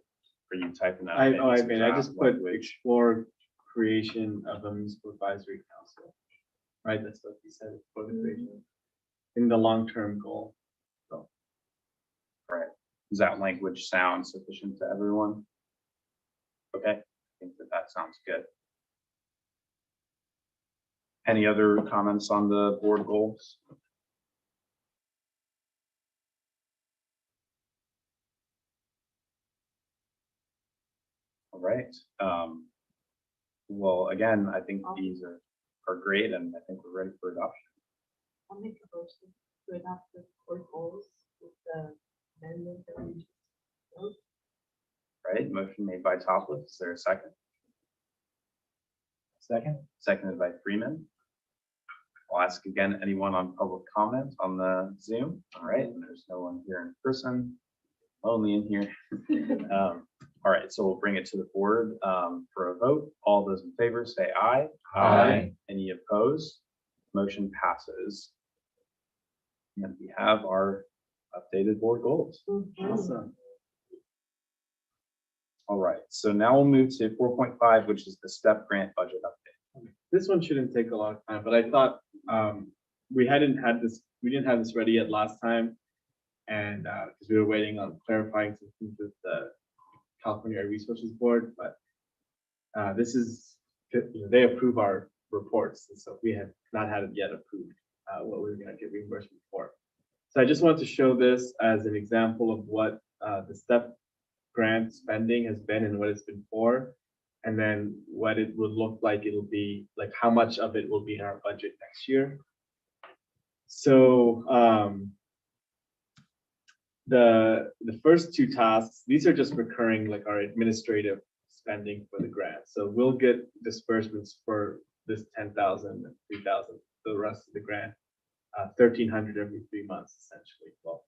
are you typing that? I just put explore creation of a municipal advisory council. Right, that's what you said, for the creation in the long-term goal. So. Right. Does that language sound sufficient to everyone? Okay, I think that sounds good. Any other comments on the board goals? All right. Well, again, I think these are great and I think we're ready for adoption. I'll make a motion to adopt the board goals with the amendment that we just wrote. Right? Motion made by Topliff. Is there a second? Second? Seconded by Freeman. I'll ask again, anyone on public comment on the Zoom? All right, and there's no one here in person. Lonely in here. All right, so we'll bring it to the board for a vote. All those in favor say aye. Aye. Any opposed? Motion passes. And we have our updated board goals. Awesome. All right, so now we'll move to 4.5, which is the STEP grant budget update. This one shouldn't take a long time, but I thought we didn't have this ready yet last time. And because we were waiting on clarifying some things with the California Air Resources Board, but this is, they approve our reports. And so we had not had it yet approved, what we were going to get reimbursement for. So I just wanted to show this as an example of what the STEP grant spending has been and what it's been for, and then what it would look like. It'll be like how much of it will be in our budget next year. So the first two tasks, these are just recurring, like our administrative spending for the grant. So we'll get disbursements for this 10,000 and 3,000, the rest of the grant, 1,300 every 3 months, essentially. Well,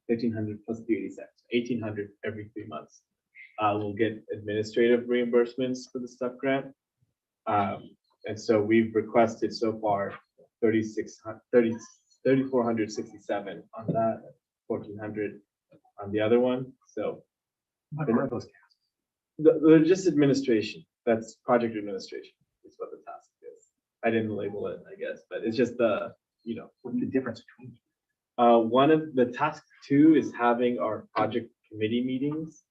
1,500 plus the 80 cents, 1,800 every 3 months. We'll get administrative reimbursements for the STEP grant. And so we've requested so far 3,467 on that, 1,400 on the other one. So What are those tasks? they're just administration. That's project administration is what the task is. I didn't label it, I guess, but it's just the, What's the difference between? one of the task 2 is having our project committee meetings,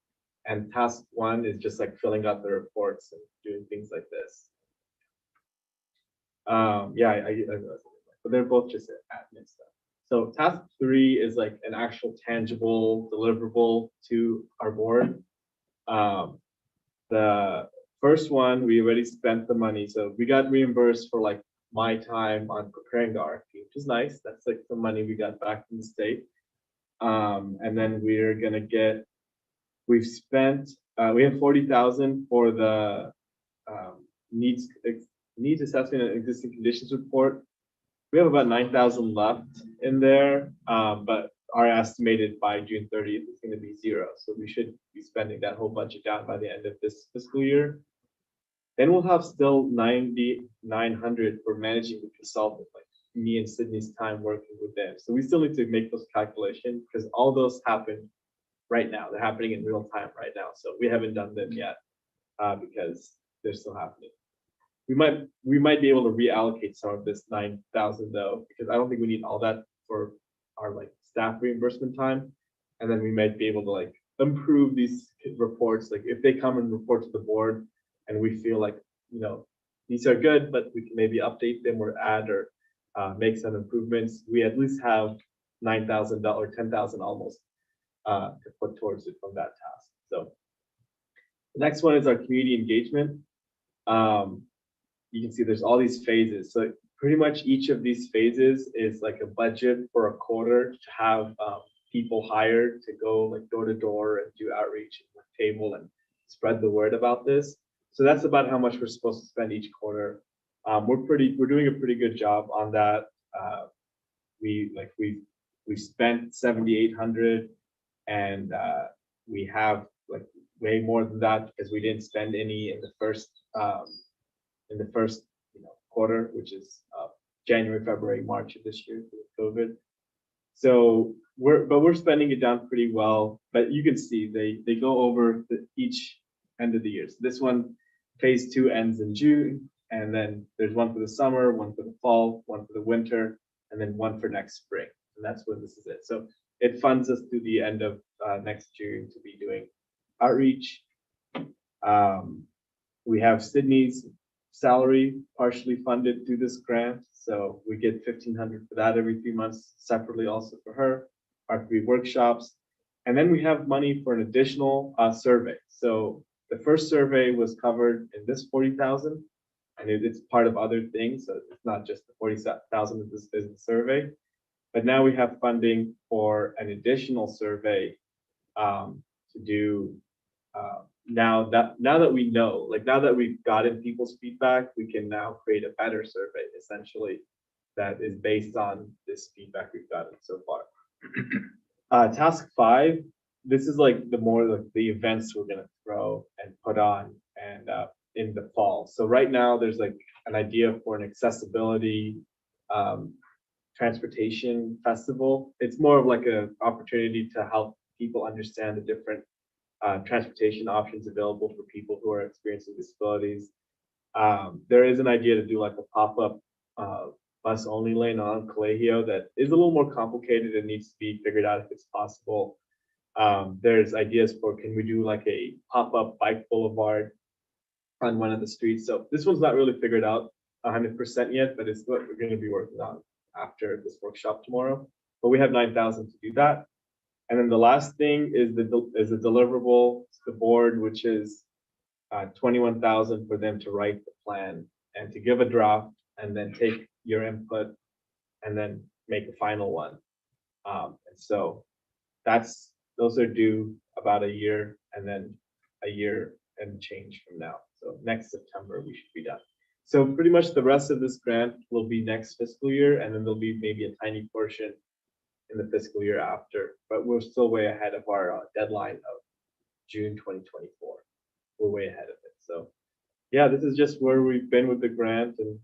and task 1 is just like filling out the reports and doing things like this. Yeah, but they're both just admin stuff. So task 3 is like an actual tangible deliverable to our board. The first one, we already spent the money. So we got reimbursed for like my time on preparing the RFP, which is nice. That's like the money we got back from the state. And then we're gonna get, we've spent, we have 40,000 for the needs assessment and existing conditions report. We have about 9,000 left in there, but our estimated by June 30th is going to be 0. So we should be spending that whole budget down by the end of this fiscal year. Then we'll have still 9,900 for managing the consultant, like me and Sydney's time working with them. So we still need to make those calculations because all those happen right now. They're happening in real time right now. So we haven't done them yet because they're still happening. We might be able to reallocate some of this 9,000 though, because I don't think we need all that for our like staff reimbursement time. And then we might be able to like improve these reports. Like if they come and report to the board and we feel like, these are good, but we can maybe update them or add or make some improvements. We at least have $9,000, 10,000 almost to put towards it from that task. So the next one is our community engagement. You can see there's all these phases. So pretty much each of these phases is like a budget for a quarter to have people hired to go like door to door and do outreach and like, table and spread the word about this. So that's about how much we're supposed to spend each quarter. We're doing a pretty good job on that. We spent 7,800 and we have like way more than that because we didn't spend any in the first quarter, which is January, February, March of this year with COVID. So we're spending it down pretty well, but you can see they go over each end of the year. So this one, phase 2 ends in June, and then there's one for the summer, one for the fall, one for the winter, and then one for next spring. And that's when this is it. So it funds us through the end of next June to be doing outreach. We have Sydney's salary partially funded through this grant. So we get 1,500 for that every 3 months, separately also for her, our 3 workshops. And then we have money for an additional survey. So the first survey was covered in this 40,000. and it's part of other things, so it's not just the 40,000 of this business survey. But now we have funding for an additional survey to do. Now that we know, like now that we've gotten people's feedback, we can now create a better survey essentially that is based on this feedback we've gotten so far. Task 5, this is like the more like the events we're gonna throw and put on and in the fall. So right now there's like an idea for an accessibility transportation festival. It's more of like a opportunity to help people understand the different transportation options available for people who are experiencing disabilities. There is an idea to do like a pop-up bus only lane on Colegio that is a little more complicated and needs to be figured out if it's possible. There's ideas for, can we do like a pop-up bike boulevard on one of the streets? So this one's not really figured out 100% yet, but it's what we're going to be working on after this workshop tomorrow. But we have 9,000 to do that. And then the last thing is the deliverable to the board, which is 21,000 for them to write the plan and to give a draft and then take your input and then make a final one. And so those are due about a year and then a year and change from now. So next September we should be done. So pretty much the rest of this grant will be next fiscal year, and then there'll be maybe a tiny portion in the fiscal year after, but we're still way ahead of our deadline of June 2024. We're way ahead of it. So yeah, this is just where we've been with the grant and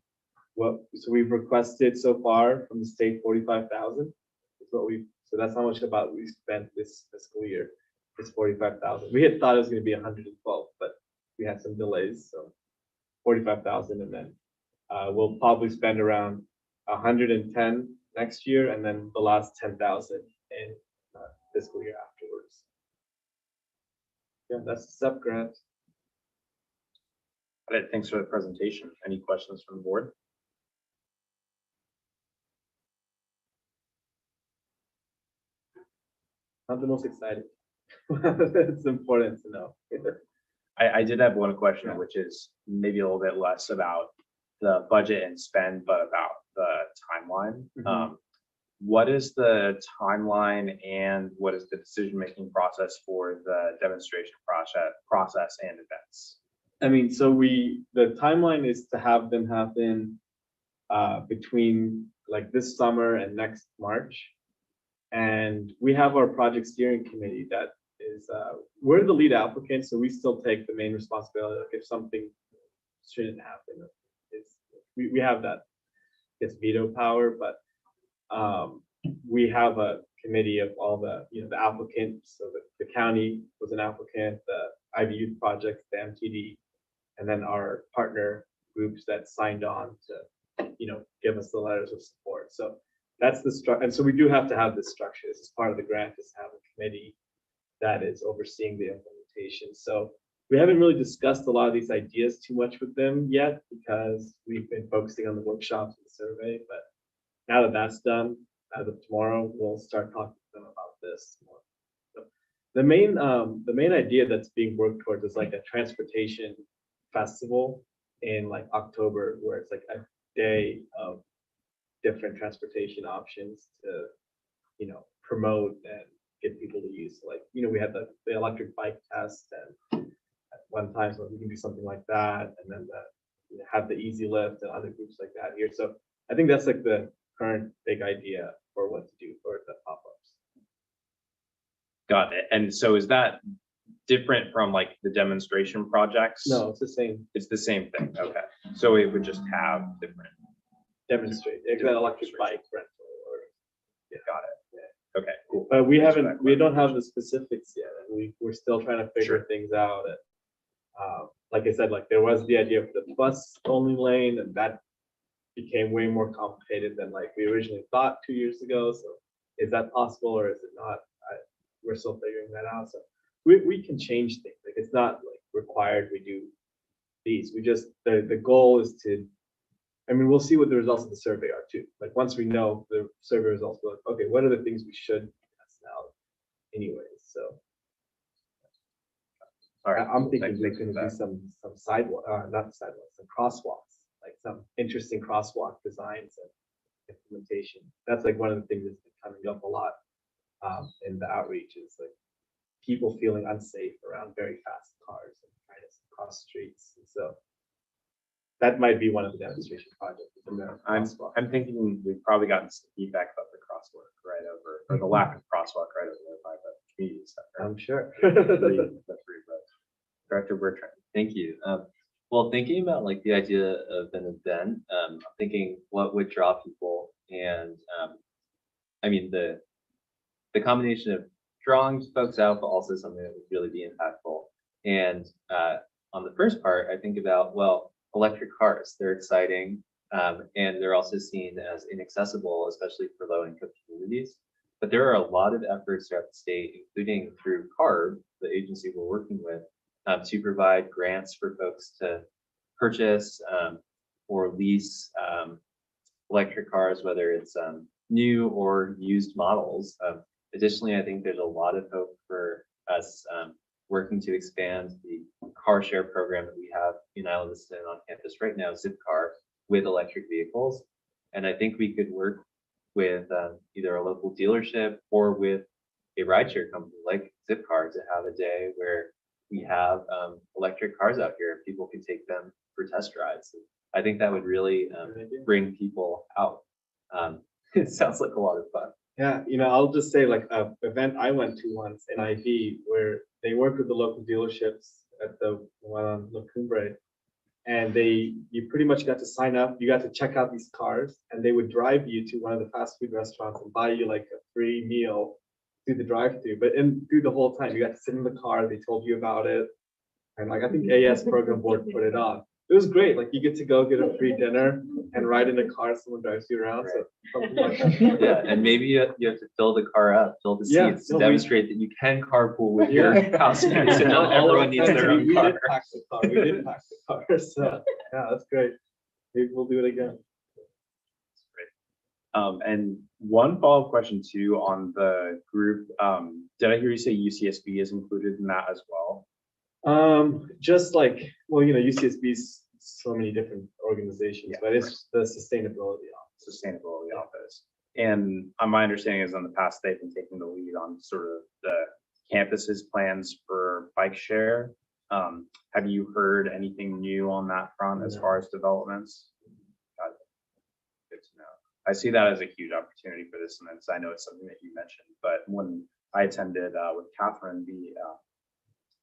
so we've requested so far from the state 45,000. So that's how much about we spent this fiscal year. It's 45,000. We had thought it was going to be 112, but we had some delays. So 45,000, and then we'll probably spend around 110 next year, and then the last 10,000 in fiscal year afterwards. Yeah, that's the sub grant. All right, thanks for the presentation. Any questions from the board? Not the most exciting. It's important to know. I did have one question, Yeah. which is maybe a little bit less about the budget and spend, but about the timeline. Mhm. What is the timeline and what is the decision-making process for the demonstration process and events? I mean, so the timeline is to have them happen between like this summer and next March. And we have our project steering committee that is, we're the lead applicant, so we still take the main responsibility. Like if something shouldn't happen, we have that, it's veto power, but we have a committee of all the, the applicants. So the county was an applicant, the IV Youth Project, the MTD, and then our partner groups that signed on to, give us the letters of support. So that's the structure. And so we do have to have this structure. This is part of the grant, is to have a committee that is overseeing the implementation. So we haven't really discussed a lot of these ideas too much with them yet because we've been focusing on the workshops and the survey. But now that that's done, as of tomorrow, we'll start talking to them about this more. So the main idea that's being worked towards is like a transportation festival in like October, where it's like a day of different transportation options to, promote and get people to use. Like, we had the electric bike test, and at one time, so we can do something like that, and then have the easy lift and other groups like that here. So I think that's like the current big idea for what to do for the pop-ups. Got it. And so is that different from like the demonstration projects? No, it's the same. It's the same thing. Okay. So it would just have different. Demonstrate. It's an electric bike rental. Got it. Okay, cool. But we Thanks for haven't, that we don't have the specifics yet, and we're still trying to figure Sure. things out. And, like I said, like there was the idea for the bus only lane, and that became way more complicated than like we originally thought 2 years ago. So is that possible or is it not? We're still figuring that out. So we can change things. Like it's not like required we do these. We just, the goal is to, we'll see what the results of the survey are too. Like once we know the survey results, we're like, okay, what are the things we should test out anyways? So All right. I'm thinking Thank you there's for going to be that. some sidewalk, not sidewalks, some crosswalks like some interesting crosswalk designs and implementation. That's like one of the things that's been coming up a lot in the outreach is like people feeling unsafe around very fast cars and trying to cross streets. And so that might be one of the demonstration projects. I'm thinking we've probably gotten some feedback about the crosswalk right over, or the lack of crosswalk right over there by the community center. I'm sure. Director Bertrand. Thank you. Well, thinking about like the idea of an event, I'm thinking what would draw people, and I mean the combination of drawing folks out, but also something that would really be impactful. And on the first part, I think about, well, electric cars. They're exciting, and they're also seen as inaccessible, especially for low-income communities. But there are a lot of efforts throughout the state, including through CARB, the agency we're working with, to provide grants for folks to purchase or lease electric cars, whether it's new or used models. Additionally, I think there's a lot of hope for us working to expand the car share program that we have in Isla Vista and on campus right now, Zipcar, with electric vehicles. And I think we could work with either a local dealership or with a rideshare company like Zipcar to have a day where we have electric cars out here and people can take them for test rides. I think that would really bring people out. It sounds like a lot of fun. Yeah, I'll just say like an event I went to once in IV where they worked with the local dealerships at the one on La Cumbre, and you pretty much got to sign up. You got to check out these cars, and they would drive you to one of the fast food restaurants and buy you like a free meal through the drive-through. But through the whole time, you got to sit in the car. They told you about it, and like I think AS program board put it on. It was great. Like you get to go get a free dinner and ride in a car. Someone drives you around. So something like that. Yeah, and maybe you have to fill the car up, fill the Yeah, seats to no, we- demonstrate that you can carpool with your Yeah. housemates and not everyone needs their own We car. did pack the car. We did pack the car. So yeah, that's great. Maybe we'll do it again. And one follow-up question too on the group. Did I hear you say UCSB is included in that as well? Just like, well, UCSB's so many different organizations, Yeah. but it's the sustainability office. Sustainability office. And my understanding is in the past, they've been taking the lead on sort of the campus's plans for bike share. Have you heard anything new on that front as No. far as developments? Got it. Good to know. I see that as a huge opportunity for this, and I know it's something that you mentioned, but when I attended with Catherine,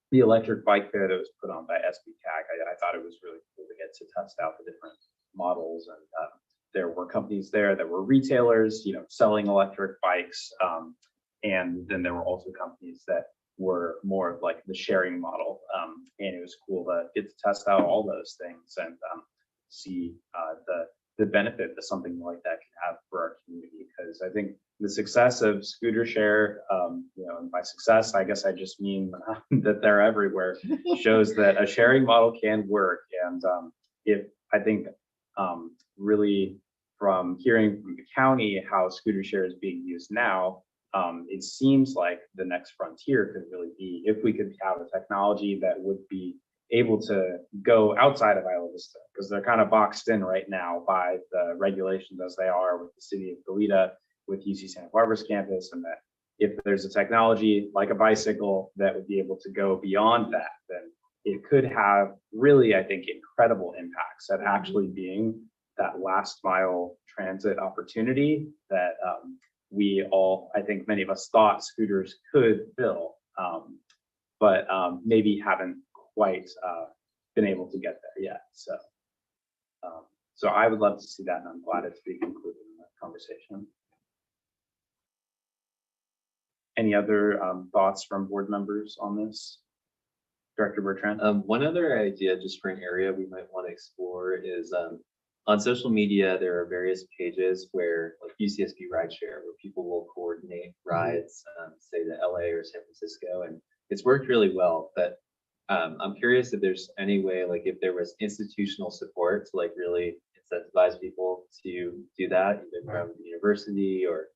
the electric bike fair that was put on by SBCAG, I thought it was really cool to get to test out the different models. And there were companies there that were retailers, selling electric bikes. And then there were also companies that were more of like the sharing model. And it was cool to get to test out all those things and see the benefit that something like that can have for our community. Because I think the success of scooter share, and by success, I guess I just mean that they're everywhere, shows that a sharing model can work. And if I think really from hearing from the county how scooter share is being used now, it seems like the next frontier could really be if we could have a technology that would be able to go outside of Isla Vista, because they're kind of boxed in right now by the regulations as they are with the city of Goleta, with UC Santa Barbara's campus, and that if there's a technology like a bicycle that would be able to go beyond that, then it could have really, I think, incredible impacts at actually being that last mile transit opportunity that we all, I think many of us thought scooters could fill, but maybe haven't quite been able to get there yet. So I would love to see that, and I'm glad it's being included in the conversation. Any other thoughts from board members on this? Director Bertrand? One other idea just for an area we might want to explore is on social media, there are various pages where like UCSB rideshare, where people will coordinate rides, say to LA or San Francisco, and it's worked really well. But I'm curious if there's any way, like if there was institutional support to like really incentivize people to do that, either from the university or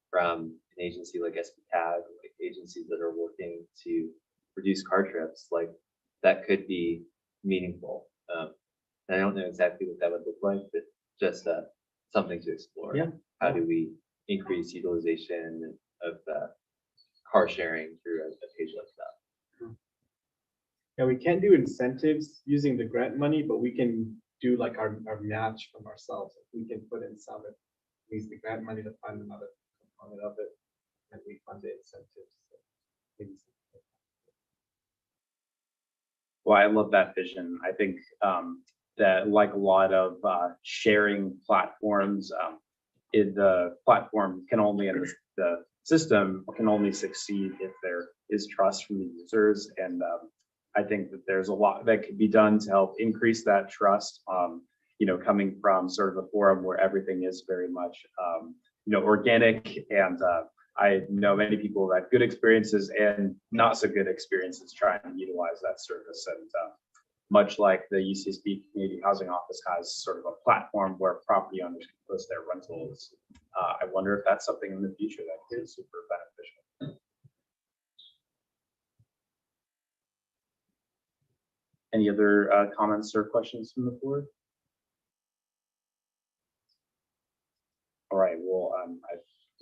from an agency like SBCAG, like agencies that are working to reduce car trips, like that could be meaningful. I don't know exactly what that would look like, but just something to explore. Yeah. How do we increase utilization of car sharing through a page like that? Yeah, we can't do incentives using the grant money, but we can do like our match from ourselves. We can put in some, if we use the grant money to fund another component of it, and we fund the incentives. So maybe something Well, I love that vision. I think that like a lot of sharing platforms, the platform can only, and the system can only succeed if there is trust from the users. And I think that there's a lot that could be done to help increase that trust, coming from sort of a forum where everything is very much, organic. And I know many people who have good experiences and not so good experiences trying to utilize that service. And much like the UCSD Community Housing Office has sort of a platform where property owners can post their rentals. I wonder if that's something in the future that could be super beneficial. Any other comments or questions from the board? All right, well,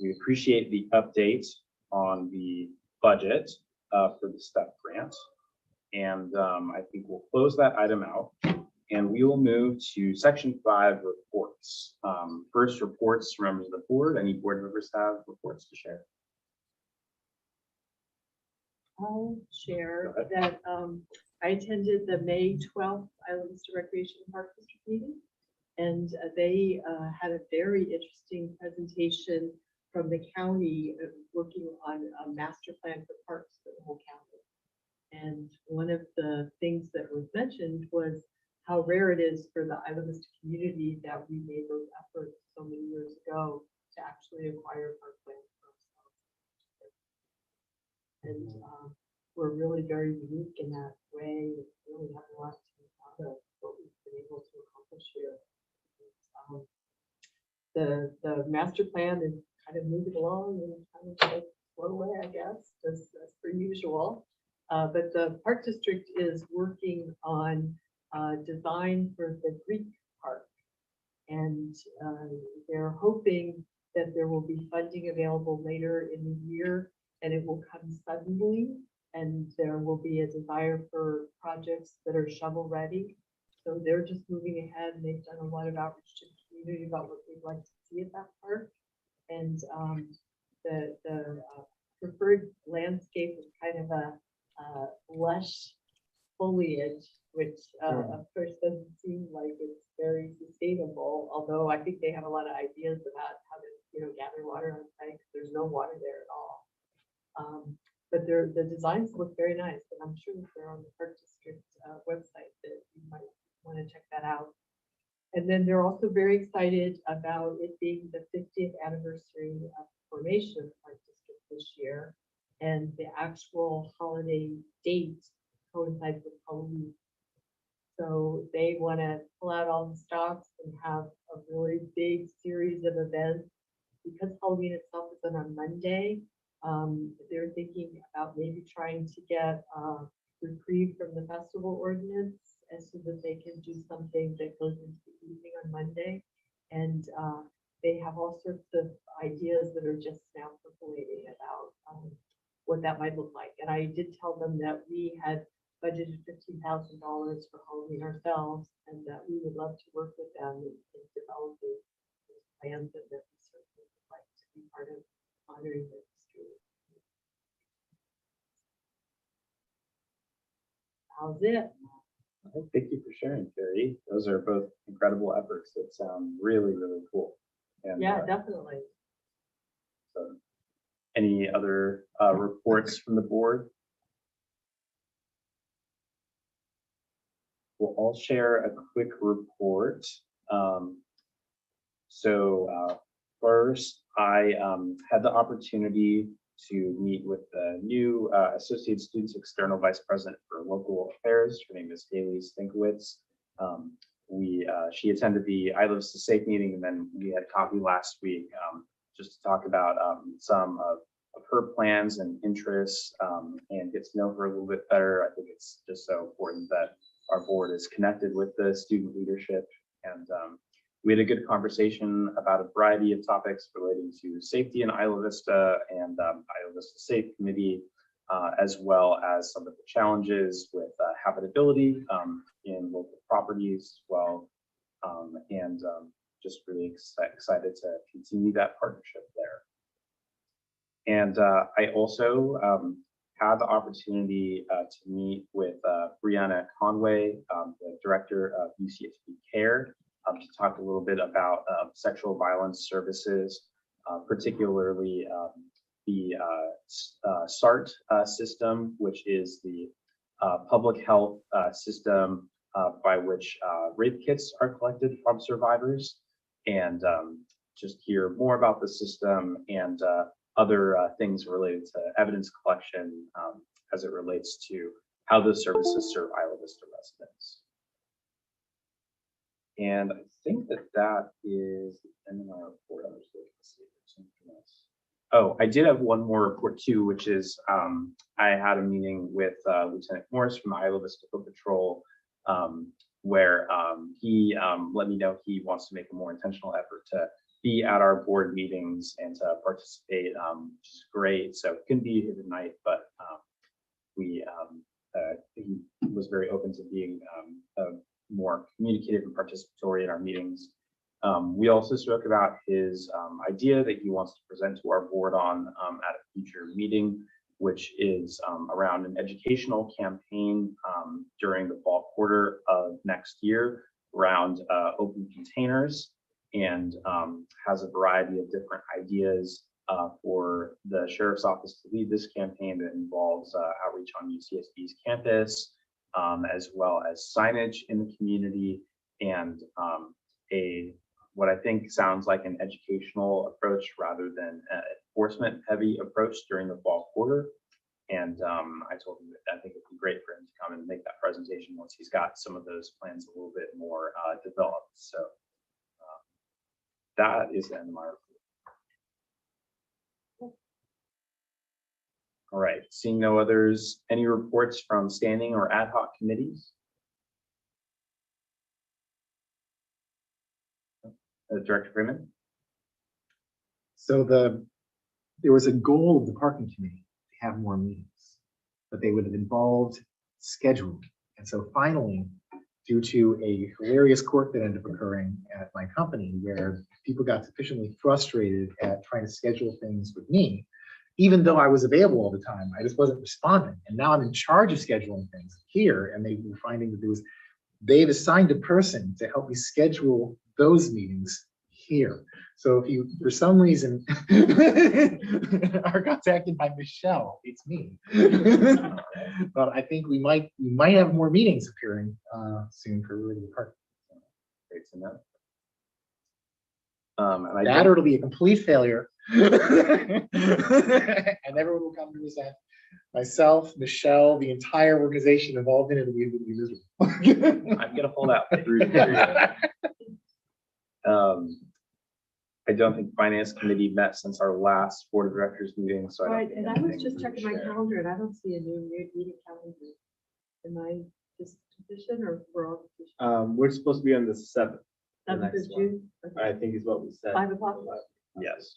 we appreciate the update on the budget for the STEP grant. And I think we'll close that item out and we will move to section 5 reports. First, reports from members of the board. Any board members have reports to share? I'll share that I attended the May 12th Island Vista Recreation Park District meeting, and they had a very interesting presentation from the county working on a master plan for parks for the whole county. And one of the things that was mentioned was how rare it is for the Isla Vista community that we made those efforts so many years ago to actually acquire park land for ourselves. And we're really very unique in that way. We really have a lot to be proud of what we've been able to accomplish here. The master plan is kind of moving along and kind of like slow way, I guess, as per usual. But the park district is working on design for the Greek park. And they're hoping that there will be funding available later in the year and it will come suddenly. And there will be a desire for projects that are shovel ready. So they're just moving ahead and they've done a lot of outreach to the community about what they'd like to see at that park. And the preferred landscape is kind of a lush foliage, which of course doesn't seem like it's very sustainable, although I think they have a lot of ideas about how to gather water on site because there's no water there at all. But the designs look very nice, and I'm sure if they're on the Park District website that you might want to check that out. And then they're also very excited about it being the 50th anniversary of the formation of the Park District this year. And the actual holiday date coincides with Halloween. So they want to pull out all the stops and have a really big series of events. Because Halloween itself is on a Monday, they're thinking about maybe trying to get reprieve from the festival ordinance as so that they can do something that goes into the evening on Monday. And they have all sorts of ideas that are just now percolating about what that might look like. And I did tell them that we had budgeted $15,000 for Halloween ourselves, and that we would love to work with them in developing plans and that we certainly would like to be part of honoring their history. How's it? Thank you for sharing, Carrie. Those are both incredible efforts that sound really, really cool. And, Yeah, definitely. So, any other reports from the board? We'll all share a quick report. First, I had the opportunity to meet with the new Associate Students External Vice President for Local Affairs. Her name is Haley Stinkowitz. She attended the I Live to Safe meeting, and then we had coffee last week just to talk about some of her plans and interests and get to know her a little bit better. I think it's just so important that our board is connected with the student leadership. And we had a good conversation about a variety of topics relating to safety in Isla Vista and Isla Vista Safe Committee, as well as some of the challenges with habitability in local properties as well. And just really excited to continue that partnership there. And I also had the opportunity to meet with Brianna Conway, the director of UCSD Care, to talk a little bit about sexual violence services, particularly the SART system, which is the public health system by which rape kits are collected from survivors, and just hear more about the system and other things related to evidence collection as it relates to how those services serve Isla Vista residents. And I think that is the end of my report. I was looking to see if there's something else. Oh, I did have one more report too, which is I had a meeting with Lieutenant Morris from the Isla Vista Foot Patrol, where he let me know he wants to make a more intentional effort to be at our board meetings and to participate, which is great. So it couldn't be here tonight, but he was very open to being more communicative and participatory in our meetings. We also spoke about his idea that he wants to present to our board on at a future meeting, which is around an educational campaign during the fall quarter of next year around open containers, and has a variety of different ideas for the sheriff's office to lead this campaign that involves outreach on UCSD's campus, as well as signage in the community, and what I think sounds like an educational approach rather than an enforcement heavy approach during the fall quarter. And I told him that I think it'd be great for him to come and make that presentation once he's got some of those plans a little bit more developed. So that is the end of my report. All right, seeing no others, any reports from standing or ad hoc committees? Director Freeman? So there was a goal of the parking committee to have more meetings, but they would have involved scheduling. And so finally, due to a hilarious quirk that ended up occurring at my company, where people got sufficiently frustrated at trying to schedule things with me, even though I was available all the time, I just wasn't responding. And now I'm in charge of scheduling things here, and they were finding that they've assigned a person to help me schedule those meetings here. So if you, for some reason, are contacted by Michelle, it's me. But I think we might have more meetings appearing soon for really the park. Great to know. That or it'll be a complete failure. And everyone will come to resent. Myself, Michelle, the entire organization involved in it will be miserable. I'm gonna hold out. I don't think Finance Committee met since our last Board of Directors meeting, so I don't Right, think and I was anything just we checking can my share. calendar and I don't see a new meeting calendar. Am I just position or we're all position? We're supposed to be on the 7th. the 7th next of one. June? Okay. I think is what we said. 5 o'clock? Yes,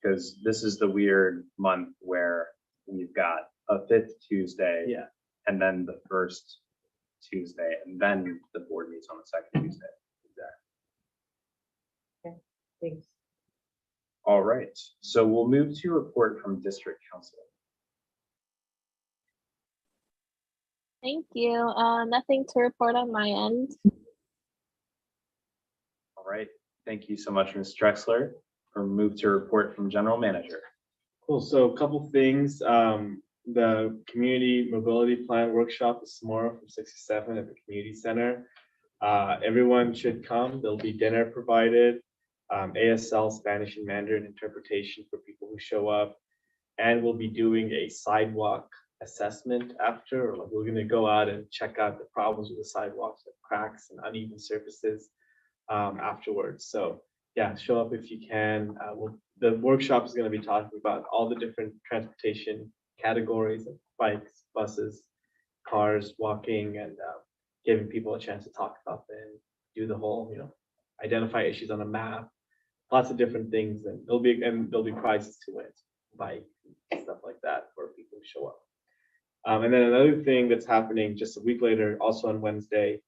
because this is the weird month where we've got a 5th Tuesday. Yeah. And then the 1st Tuesday, and then the board meets on the 2nd Tuesday. Thanks. All right, so we'll move to report from District Council. Thank you. Nothing to report on my end. All right, thank you so much, Ms. Drexler. We'll move to report from General Manager. Cool. So a couple things. The community mobility plan workshop is tomorrow from 6 to 7 at the community center. Everyone should come. There'll be dinner provided, ASL, Spanish and Mandarin interpretation for people who show up. And we'll be doing a sidewalk assessment after. Like we're going to go out and check out the problems with the sidewalks, the cracks and uneven surfaces afterwards. So yeah, show up if you can. The workshop is going to be talking about all the different transportation categories of bikes, buses, cars, walking, and giving people a chance to talk about them, do the whole, identify issues on a map, lots of different things, and there'll be prizes to win, bike, stuff like that for people who show up. And then another thing that's happening just a week later, also on Wednesday,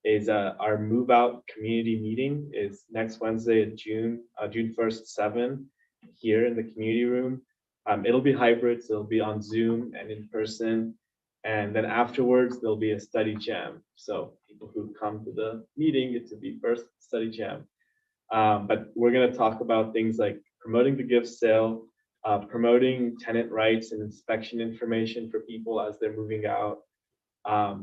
is our move out community meeting is next Wednesday, June 1st at 7 here in the community room. It'll be hybrid, so it'll be on Zoom and in person. And then afterwards, there'll be a study jam. So people who come to the meeting get to be first study jam. But we're going to talk about things like promoting the gift sale, promoting tenant rights and inspection information for people as they're moving out,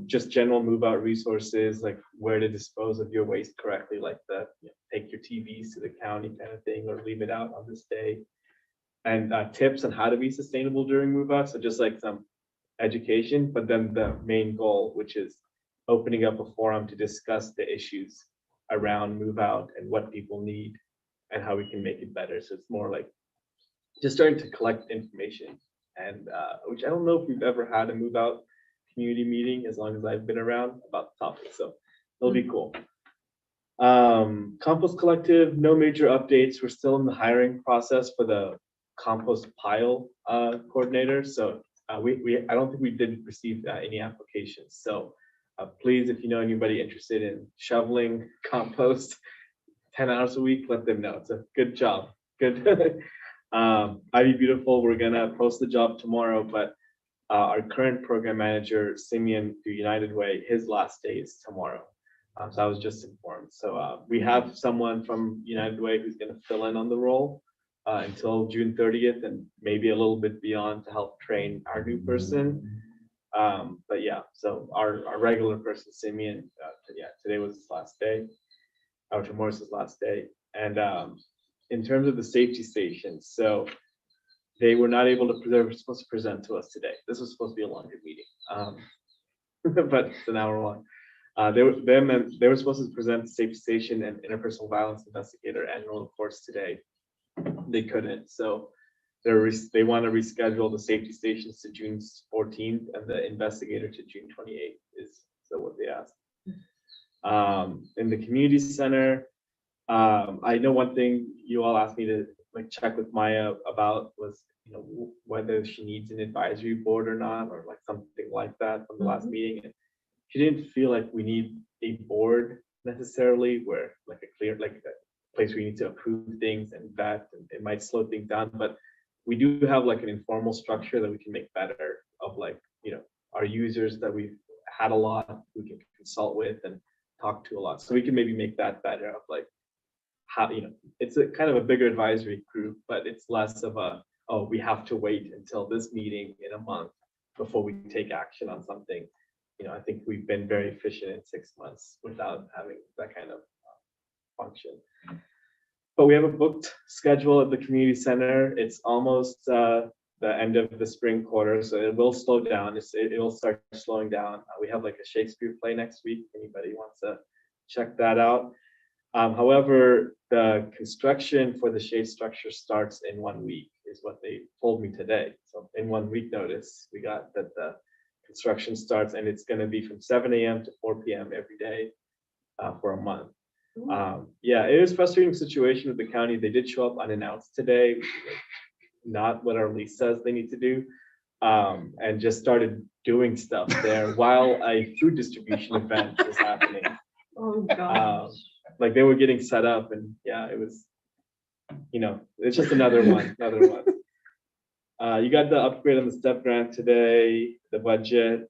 just general move out resources like where to dispose of your waste correctly, like take your TVs to the county kind of thing, or leave it out on this day, and tips on how to be sustainable during move out. So just like some education, but then the main goal, which is opening up a forum to discuss the issues around move out and what people need and how we can make it better. So it's more like just starting to collect information, and which I don't know if we've ever had a move out community meeting as long as I've been around about the topic. So it'll be cool. Compost collective, no major updates. We're still in the hiring process for the compost pile coordinator. So I don't think we did receive any applications. So please, if you know anybody interested in shoveling compost 10 hours a week, let them know. It's a good job. Good. Ivy Beautiful, we're gonna post the job tomorrow, but our current program manager, Simeon through United Way, his last day is tomorrow. So I was just informed. So we have someone from United Way who's gonna fill in on the role until June 30th and maybe a little bit beyond to help train our new person. But yeah, so our regular person, Simeon, today was his last day, or tomorrow's his last day. And in terms of the safety stations, so they were not able to, they were supposed to present to us today. This was supposed to be a longer meeting, but it's an hour long. They were supposed to present safety station and interpersonal violence investigator annual reports today. They couldn't, so they want to reschedule the safety stations to June 14th and the investigator to June 28th is so what they asked. In the community center, I know one thing you all asked me to check with Maya about was whether she needs an advisory board or not, or something like that from the last meeting. And she didn't feel like we need a board necessarily, where a clear a place where you need to approve things and vet, and it might slow things down. But we do have an informal structure that we can make better of our users that we've had a lot, we can consult with and talk to a lot. So we can maybe make that better of how, it's a kind of a bigger advisory group, but it's less of a, oh, we have to wait until this meeting in a month before we take action on something. I think we've been very efficient in 6 months without having that kind of function. But we have a booked schedule at the community center. It's almost the end of the spring quarter, so it will slow down. It will start slowing down. We have a Shakespeare play next week. Anybody wants to check that out? However, the construction for the shade structure starts in 1 week, is what they told me today. So in 1 week notice, we got that the construction starts, and it's going to be from 7 a.m. to 4 p.m. every day for a month. Yeah, it was a frustrating situation with the county. They did show up unannounced today, not what our lease says they need to do, and just started doing stuff there while a food distribution event was happening. Oh gosh. They were getting set up, and yeah, it was, it's just another one. You got the upgrade on the STEP grant today, the budget.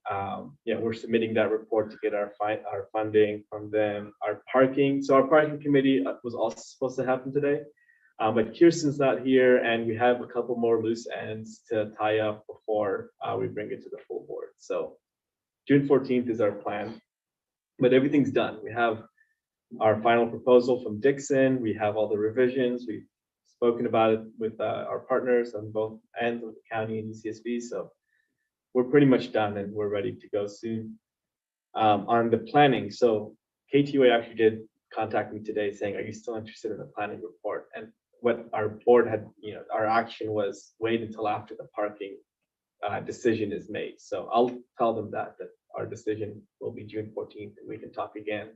Yeah, we're submitting that report to get our funding from them. Our parking committee was also supposed to happen today, but Kirsten's not here, and we have a couple more loose ends to tie up before we bring it to the full board. So June 14th is our plan, but everything's done. We have our final proposal from Dixon. We have all the revisions. We've spoken about it with our partners on both ends of the county and IVCSD. So we're pretty much done, and we're ready to go soon. On the planning, so KTUA actually did contact me today saying, are you still interested in the planning report? And what our board had, our action was wait until after the parking decision is made. So I'll tell them that our decision will be June 14th, and we can talk again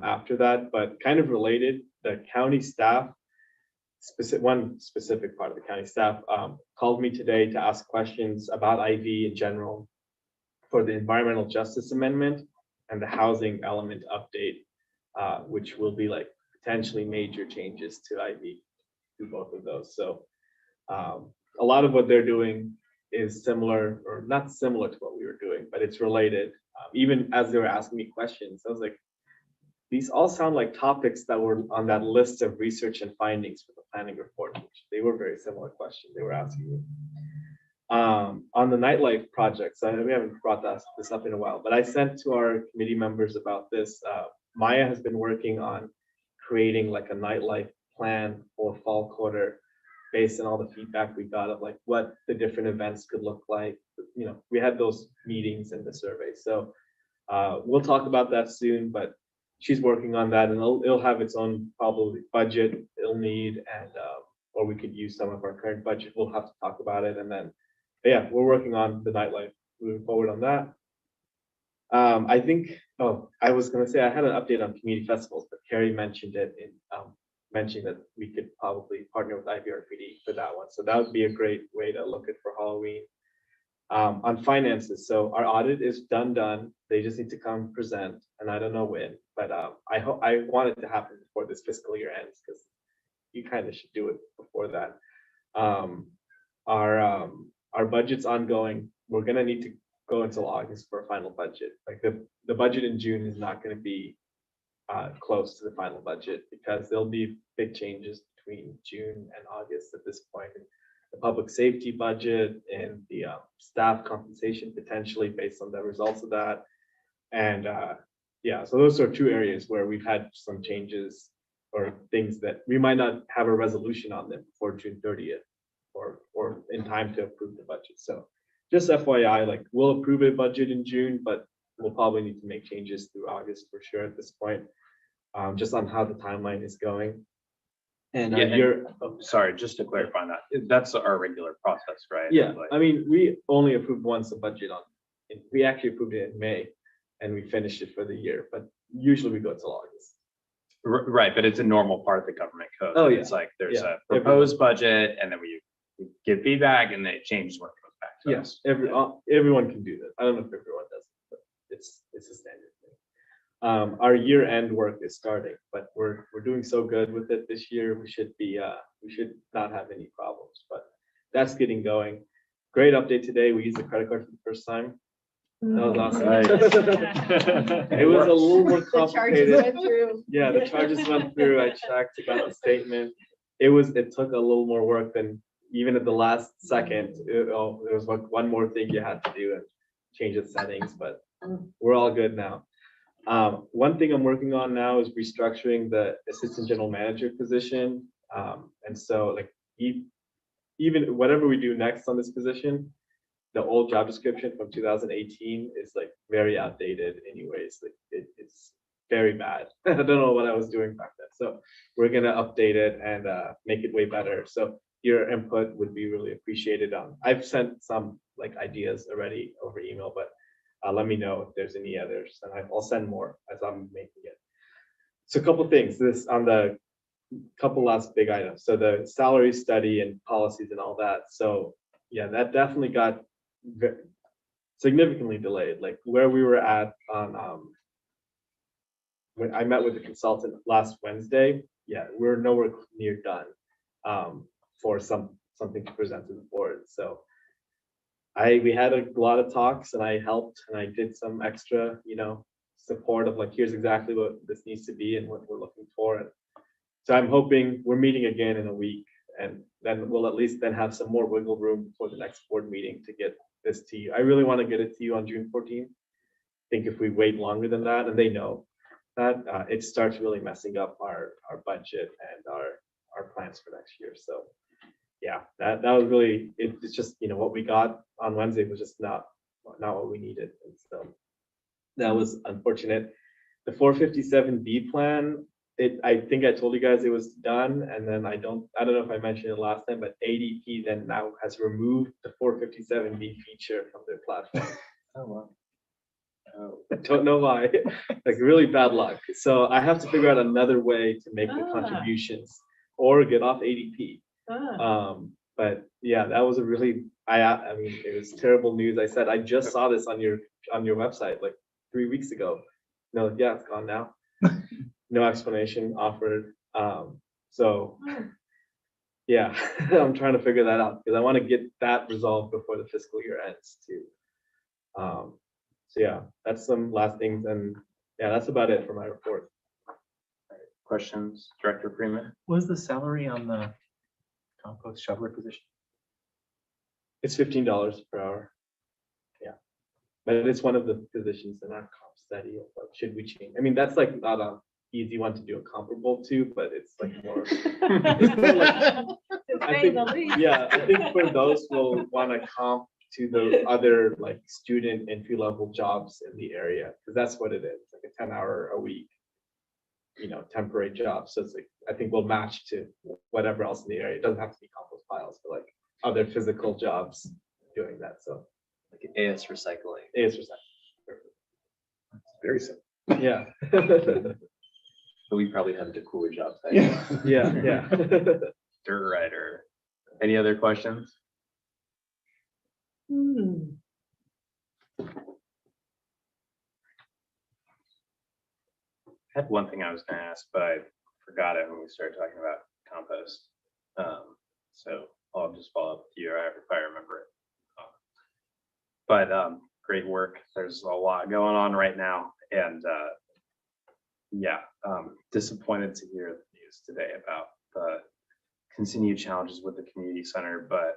after that. But kind of related, the county staff, one specific part of the county staff called me today to ask questions about IV in general for the environmental justice amendment and the housing element update, which will be like potentially major changes to IV through both of those. So a lot of what they're doing is similar, or not similar to what we were doing, but it's related. Even as they were asking me questions, I was like, these all sound like topics that were on that list of research and findings for the planning report, which they were very similar questions they were asking me. On the nightlife project, so we haven't brought this up in a while, but I sent to our committee members about this. Maya has been working on creating like a nightlife plan for fall quarter based on all the feedback we got of like what the different events could look like. You know, we had those meetings and the survey. So we'll talk about that soon, but she's working on that, and it'll have its own probably budget it'll need, and or we could use some of our current budget. We'll have to talk about it. And then, yeah, we're working on the nightlife, moving forward on that. I think, I was gonna say I had an update on community festivals, but Carrie mentioned it in mentioning that we could probably partner with IVRPD for that one. So that would be a great way to look at for Halloween. On finances, so our audit is done. They just need to come present, and I don't know when, but I want it to happen before this fiscal year ends, because you kind of should do it before that. Our budget's ongoing. We're gonna need to go until August for a final budget. Like the budget in June is not gonna be close to the final budget, because there'll be big changes between June and August at this point. The public safety budget and the staff compensation potentially based on the results of that. And yeah, so those are two areas where we've had some changes or things that we might not have a resolution on them before June 30th or in time to approve the budget. So just FYI, like we'll approve a budget in June, but we'll probably need to make changes through August for sure at this point, just on how the timeline is going. And sorry, just to clarify that, that's our regular process, right? Yeah, Like, I mean, we only approved once a budget we actually approved it in May, and we finished it for the year, but usually we go till August. right, but it's a normal part of the government code. Oh, yeah. It's like there's Yeah. a proposed budget, and then we give feedback, and then it changes when it goes back to Yes, us. everyone can do that. I don't know if everyone does, but it's a standard thing. Our year-end work is starting, but we're doing so good with it this year. We should not have any problems, but that's getting going. Great update today. We used the credit card for the first time. That was awesome. It was a little more The charges complicated. went through. Yeah, the charges went through. I checked, got the statement. It took a little more work than even at the last second. There was like one more thing you had to do and change the settings, but we're all good now. One thing I'm working on now is restructuring the assistant general manager position. And so like even whatever we do next on this position, the old job description from 2018 is like very outdated anyways. Like it's very bad. I don't know what I was doing back then. So we're gonna update it and make it way better. So your input would be really appreciated. I've sent some like ideas already over email, but let me know if there's any others, and I'll send more as I'm making it. So a couple things, this on the couple last big items. So the salary study and policies and all that. So yeah, that definitely got significantly delayed. Like where we were at on when I met with the consultant last Wednesday, yeah, we're nowhere near done for something to present to the board. So we had a lot of talks, and I helped, and I did some extra, support of like, here's exactly what this needs to be and what we're looking for. And so I'm hoping we're meeting again in a week, and then we'll at least then have some more wiggle room for the next board meeting to get this to you. I really want to get it to you on June 14th. I think if we wait longer than that, and they know that, it starts really messing up our budget and our plans for next year. So yeah, that was really, it's just, what we got on Wednesday was just not what we needed. And so that was unfortunate. The 457B plan, I think I told you guys it was done, and then I don't know if I mentioned it last time, but ADP then now has removed the 457B feature from their platform. Oh, wow. I don't know why, like really bad luck. So I have to figure out another way to make the Ah. contributions or get off ADP. Ah, But yeah, that was a really, I mean, it was terrible news. I said, I just saw this on your website like 3 weeks ago. No, yeah, it's gone now. No explanation offered. So yeah, I'm trying to figure that out because I want to get that resolved before the fiscal year ends too. So yeah, that's some last things, and yeah, that's about it for my report. Questions, Director Freeman? What was the salary on the compost shoveler position? It's $15 per hour. Yeah, but it's one of the positions in our comp study of what should we change. I mean, that's like not a easy one to do a comparable to, but it's like more. I think, yeah, I think for those will want to comp to the other like student entry-level jobs in the area, because that's what it is, like a 10-hour a week, temporary job. So it's like, I think we'll match to whatever else in the area. It doesn't have to be compost piles, but like other physical jobs doing that. So Like AS recycling. it's just that. Very simple. Yeah. But we probably have the cooler job type. Yeah. Dirt rider. Any other questions? I had one thing I was gonna ask, but I forgot it when we started talking about compost. So I'll just follow up with you if I remember it. But great work. There's a lot going on right now, and yeah, disappointed to hear the news today about the continued challenges with the community center. But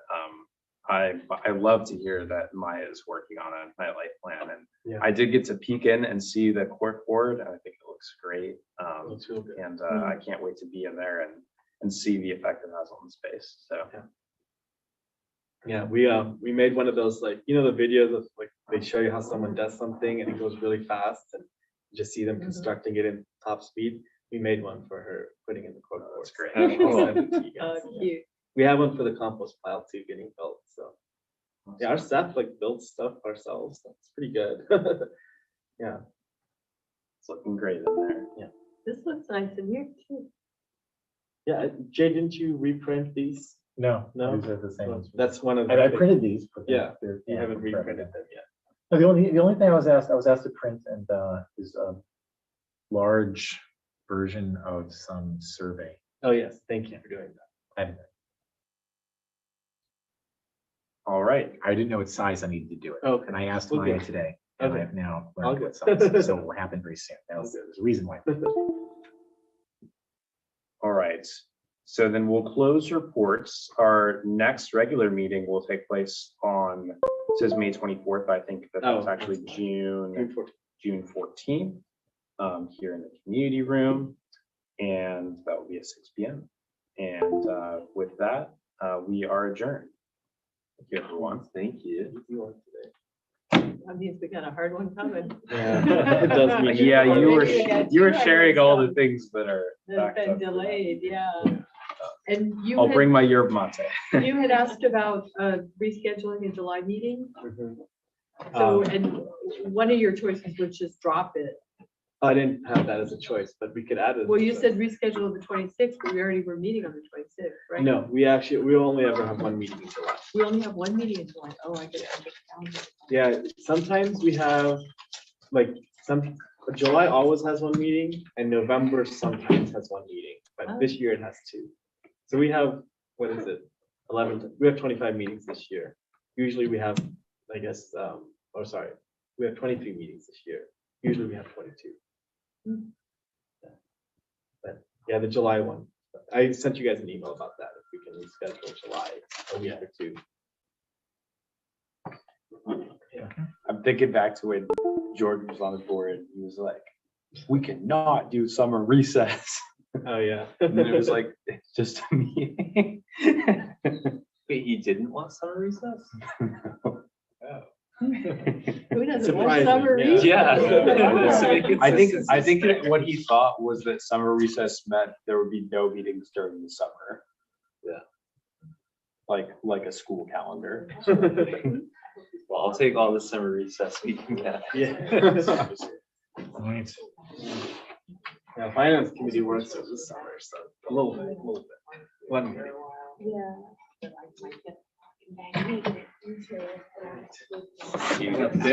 I love to hear that Maya is working on a nightlife plan, and Yeah. I did get to peek in and see the cork board, and I think it looks great. Looks real good. And I can't wait to be in there and see the effect it has on the space. So Yeah, we made one of those, like, the videos of like they show you how someone does something and it goes really fast and you just see them constructing it in top speed. We made one for her putting in the cork board. that's great. I'll send it to you guys. cute. We have one for the compost pile too getting built. So yeah, our staff like builds stuff ourselves. That's pretty good. Yeah. It's looking great in there. This looks nice in here too. Yeah, Jay, didn't you reprint these? No, No? these are the same ones. That's one of I the. printed these. But Yeah, they're- You haven't they're- reprinted them yet. No, the only thing I was asked to print and is a large version of some survey. Oh, yes, thank you for doing that. All right. I didn't know what size I needed to do it. Okay. And I asked Well, Maya good. today, and Okay. I've now All learned what good. size. So it will happen very soon. All There's good. a reason why. All right. So then we'll close reports. Our next regular meeting will take place on, it says May 24th. I think that's Oh, actually June June 14th. June 14th, here in the community room. And that will be at 6 p.m. And with that, we are adjourned. Thank you, everyone. Thank you. Easy one today. That means we got a hard one coming. Yeah, it does mean. Yeah, Maybe you were we got you were two hard sharing ones all the done. things that are That's backed been up. delayed, yeah. And I'll bring my yerba mate. you had asked about rescheduling a July meeting. Mhm. So, Um, and one of your choices was just drop it. I didn't have that as a choice, but we could add it. as a Well, you choice. said reschedule the 26th, but we already were meeting on the 26th, right? No, we only ever have one meeting in July. We only have one meeting in July. Oh, I get it. Yeah, sometimes we have, like, July always has one meeting and November sometimes has one meeting, but this year it has two. So we have, what is it? 11, we have 25 meetings this year. Usually we have, I guess, we have 23 meetings this year. Usually we have 22. Yeah. But yeah, the July one, I sent you guys an email about that, if we can reschedule July a week or two. I'm thinking back to when Jordan was on the board. He was like, "We cannot do summer recess." Oh, yeah. And then it was like, it's just a meeting. Wait, he didn't want summer recess? Who doesn't want Surprising, summer yeah. recess? Yeah. I think what he thought was that summer recess meant there would be no meetings during the summer. Yeah. Like a school calendar. Well, I'll take all the summer recess we can get. Yeah. Right. Yeah, finance committee works over the summer, so a little bit. One day. Yeah. You got the